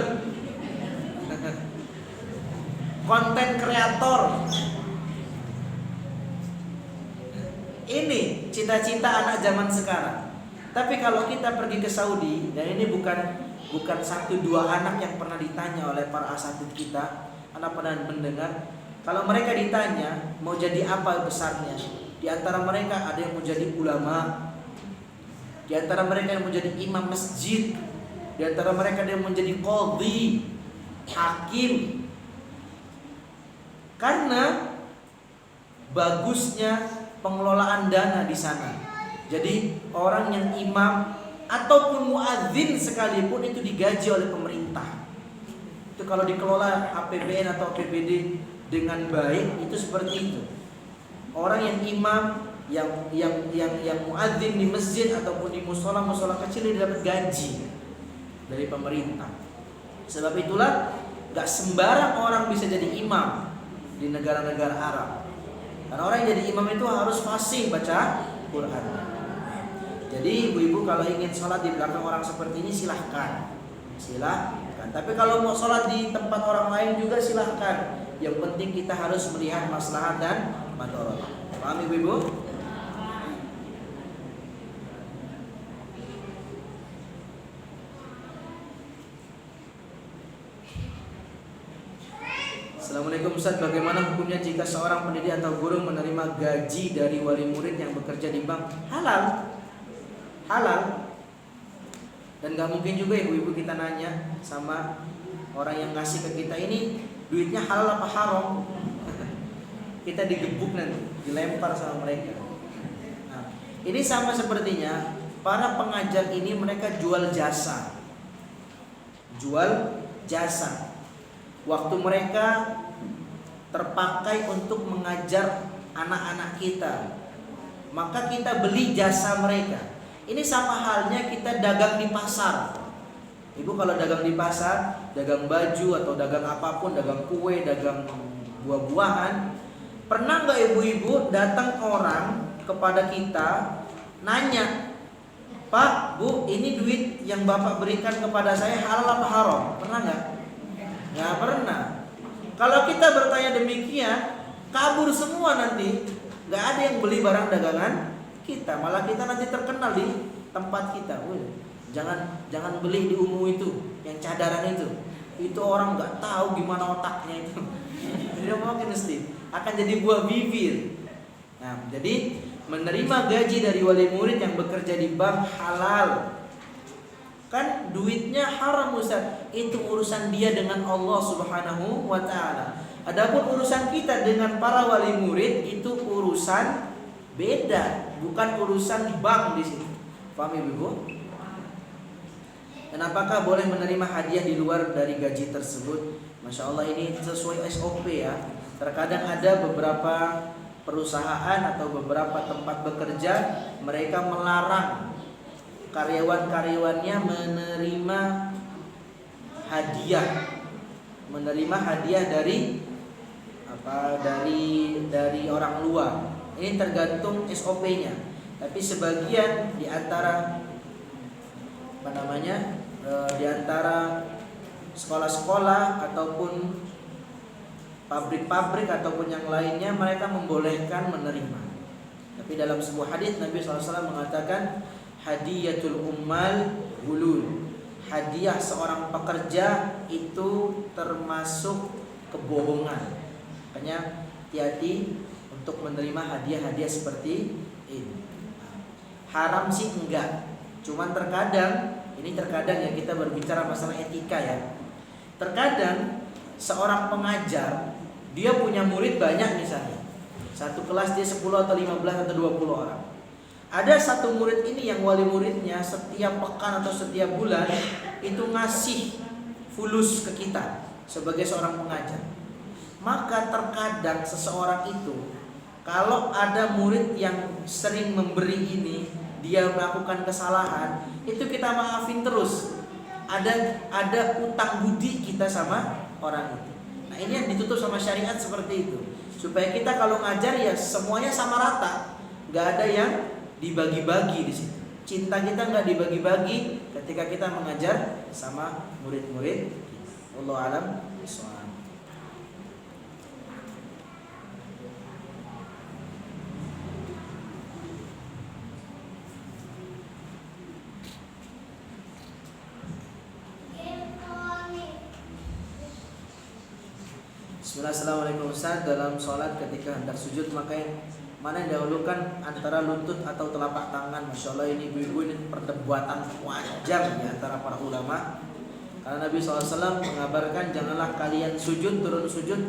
konten kreator. Ini cita-cita anak zaman sekarang. Tapi kalau kita pergi ke Saudi, dan ini bukan satu dua anak yang pernah ditanya oleh para asatidz kita, anak pernah mendengar, kalau mereka ditanya mau jadi apa besarnya, di antara mereka ada yang mau jadi ulama, di antara mereka yang mau jadi imam masjid, di antara mereka ada yang mau jadi qadhi, hakim. Karena bagusnya pengelolaan dana di sana. Jadi orang yang imam ataupun muadzin sekalipun itu digaji oleh pemerintah. Itu kalau dikelola APBN atau APBD dengan baik itu seperti itu. Orang yang imam, yang muadzin di masjid ataupun di musola kecil dia dapat gaji dari pemerintah. Sebab itulah gak sembarang orang bisa jadi imam di negara-negara Arab. Karena orang yang jadi imam itu harus fasih baca Quran. Jadi ibu-ibu kalau ingin sholat di belakang orang seperti ini silahkan. Tapi kalau mau sholat di tempat orang lain juga silahkan. Yang penting kita harus melihat maslahat dan madharat. Paham ibu-ibu? Assalamualaikum Ustaz, bagaimana hukumnya jika seorang pendidik atau guru menerima gaji dari wali murid yang bekerja di bank? Halal. Dan gak mungkin juga ibu-ibu kita nanya sama orang yang ngasih ke kita, ini duitnya halal apa haram? Kita digebuk nanti, dilempar sama mereka. Nah, ini sama sepertinya para pengajar ini mereka jual jasa. Waktu mereka terpakai untuk mengajar anak-anak kita, maka kita beli jasa mereka. Ini sama halnya kita dagang di pasar. Ibu kalau dagang di pasar, dagang baju atau dagang apapun, dagang kue, dagang buah-buahan, pernah nggak ibu-ibu datang orang kepada kita nanya, Pak, Bu, ini duit yang Bapak berikan kepada saya halal apa haram? Pernah nggak? Nggak pernah. Kalau kita bertanya demikian, kabur semua nanti. Nggak ada yang beli barang dagangan kita, malah kita nanti terkenal di tempat kita. Jangan beli di Umu itu, yang cadaran itu orang nggak tahu gimana otaknya itu. Dia mungkin mesti akan jadi buah bibir. Nah, jadi menerima gaji dari wali murid yang bekerja di bank halal. Kan duitnya haram Ustaz. Itu urusan dia dengan Allah Subhanahu wa taala. Adapun urusan kita dengan para wali murid itu urusan beda, bukan urusan bank di sini. Paham Ibu? Dan apakah boleh menerima hadiah di luar dari gaji tersebut? Masya Allah, ini sesuai SOP ya. Terkadang ada beberapa perusahaan atau beberapa tempat bekerja mereka melarang karyawan-karyawannya menerima hadiah dari dari orang luar. Ini tergantung SOP-nya. Tapi sebagian di antara di antara sekolah-sekolah ataupun pabrik-pabrik ataupun yang lainnya mereka membolehkan menerima. Tapi dalam sebuah hadis Nabi SAW mengatakan hadiyatul ummal gulul. Hadiah seorang pekerja itu termasuk kebohongan. Makanya hati-hati untuk menerima hadiah-hadiah seperti ini. Haram sih enggak. Cuman terkadang ya kita berbicara masalah etika ya. Terkadang seorang pengajar dia punya murid banyak misalnya. Satu kelas dia 10 atau 15 atau 20 orang. Ada satu murid ini yang wali muridnya setiap pekan atau setiap bulan itu ngasih fulus ke kita sebagai seorang pengajar. Maka terkadang seseorang itu kalau ada murid yang sering memberi ini, dia melakukan kesalahan, itu kita maafin terus. Ada utang budi kita sama orang itu. Nah, ini yang ditutup sama syariat seperti itu. Supaya kita kalau ngajar ya semuanya sama rata. Gak ada yang dibagi-bagi di situ. Cinta kita nggak dibagi-bagi ketika kita mengajar sama murid-murid. Wallahu a'lam bishawab. Assalamualaikum Ustaz, dalam sholat ketika hendak sujud maka mana yang dahulukan antara lutut atau telapak tangan? Masya Allah, ini ibu-ibu ini perdebatan panjang di antara para ulama. Karena Nabi SAW mengabarkan janganlah kalian sujud turun sujud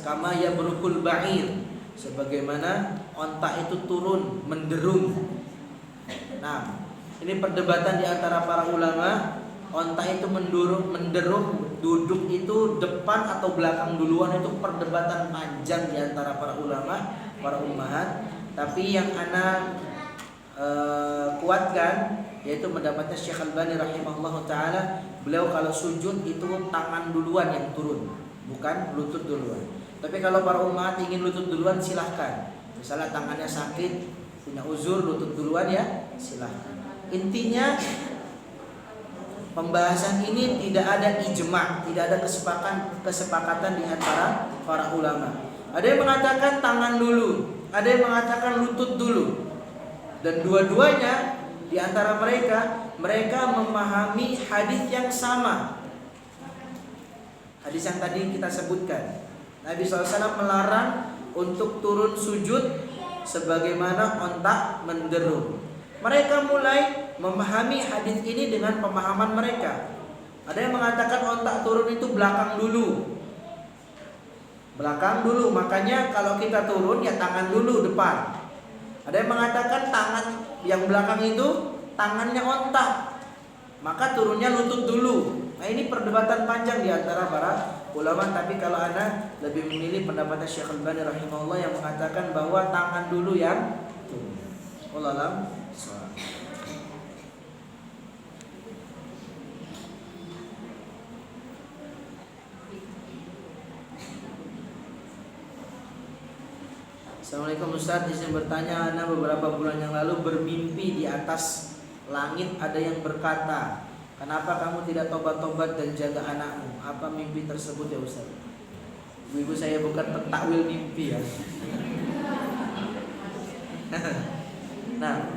kama ya berukul ba'ir, sebagaimana onta itu turun menderung. Nah, ini perdebatan di antara para ulama. Onta itu menderung, duduk itu depan atau belakang duluan, itu perdebatan panjang di antara para ulama, para ummahat. Tapi yang ana kuatkan yaitu mendapatnya Syekh Albani rahimahullah taala, beliau kalau sujud itu tangan duluan yang turun, bukan lutut duluan. Tapi kalau para ummahat ingin lutut duluan silahkan. Misalnya tangannya sakit, punya uzur, lutut duluan ya silahkan. Intinya pembahasan ini tidak ada ijma', tidak ada kesepakatan di antara para ulama. Ada yang mengatakan tangan dulu, ada yang mengatakan lutut dulu. Dan dua-duanya di antara mereka memahami hadis yang sama. Hadis yang tadi kita sebutkan. Nabi SAW melarang untuk turun sujud sebagaimana ontak menderung. Mereka mulai memahami hadis ini dengan pemahaman mereka. Ada yang mengatakan ontak turun itu belakang dulu. Belakang dulu, makanya kalau kita turun ya tangan dulu depan. Ada yang mengatakan tangan yang belakang itu tangannya ontak, maka turunnya lutut dulu. Nah, ini perdebatan panjang di antara para ulama. Tapi kalau Anda lebih memilih pendapatnya Syekh Albani rahimahullah yang mengatakan bahwa tangan dulu yang turun. Wallahu a'lam. Assalamualaikum Ustaz, izin bertanya, Ana beberapa bulan yang lalu bermimpi di atas langit ada yang berkata, kenapa kamu tidak tobat-tobat dan jaga anakmu? Apa mimpi tersebut ya Ustaz? Ibu saya bukan pentakwil mimpi ya. Nah,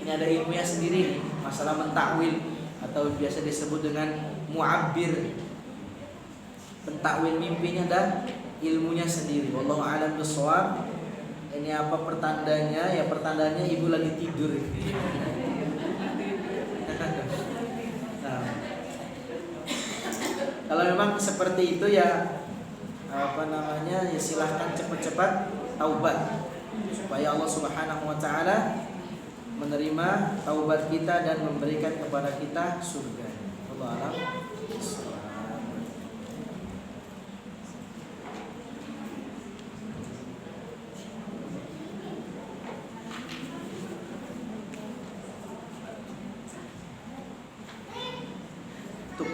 ini ada ilmunya sendiri nih, masalah mentakwil atau biasa disebut dengan mu'abbir. Pentakwil mimpinya dan ilmunya sendiri. Wallahu a'lam bishawab. Ini apa pertandanya? Ya pertandanya ibu lagi tidur. Nah, kalau memang seperti itu ya ya silahkan cepat-cepat taubat supaya Allah Subhanahu wa taala menerima taubat kita dan memberikan kepada kita surga. Wallahu a'lam.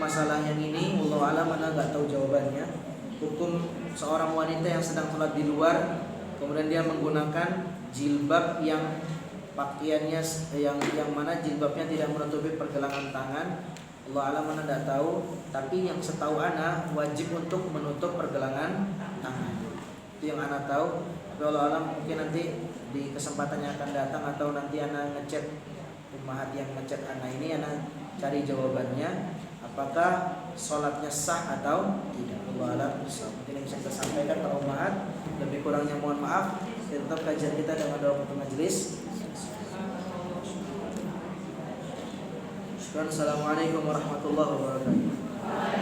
masalah yang ini, wallahu alam, ana enggak tahu jawabannya. Hukum seorang wanita yang sedang sholat di luar, kemudian dia menggunakan jilbab yang pakaiannya yang mana jilbabnya tidak menutupi pergelangan tangan. Allah alam, ana tidak tahu, tapi yang setahu ana wajib untuk menutup pergelangan tangan. Itu yang ana tahu. Tapi Allah alam, mungkin nanti di kesempatan yang akan datang atau nanti ana ngechat ummahat yang ngechat ana ini, ana cari jawabannya apakah sholatnya sah atau tidak. Allah alam, mungkin yang bisa kita sampaikan para ummahat. Lebih kurangnya mohon maaf. Tetap kajian kita dengan doa untuk majelis. Assalamualaikum warahmatullahi wabarakatuh.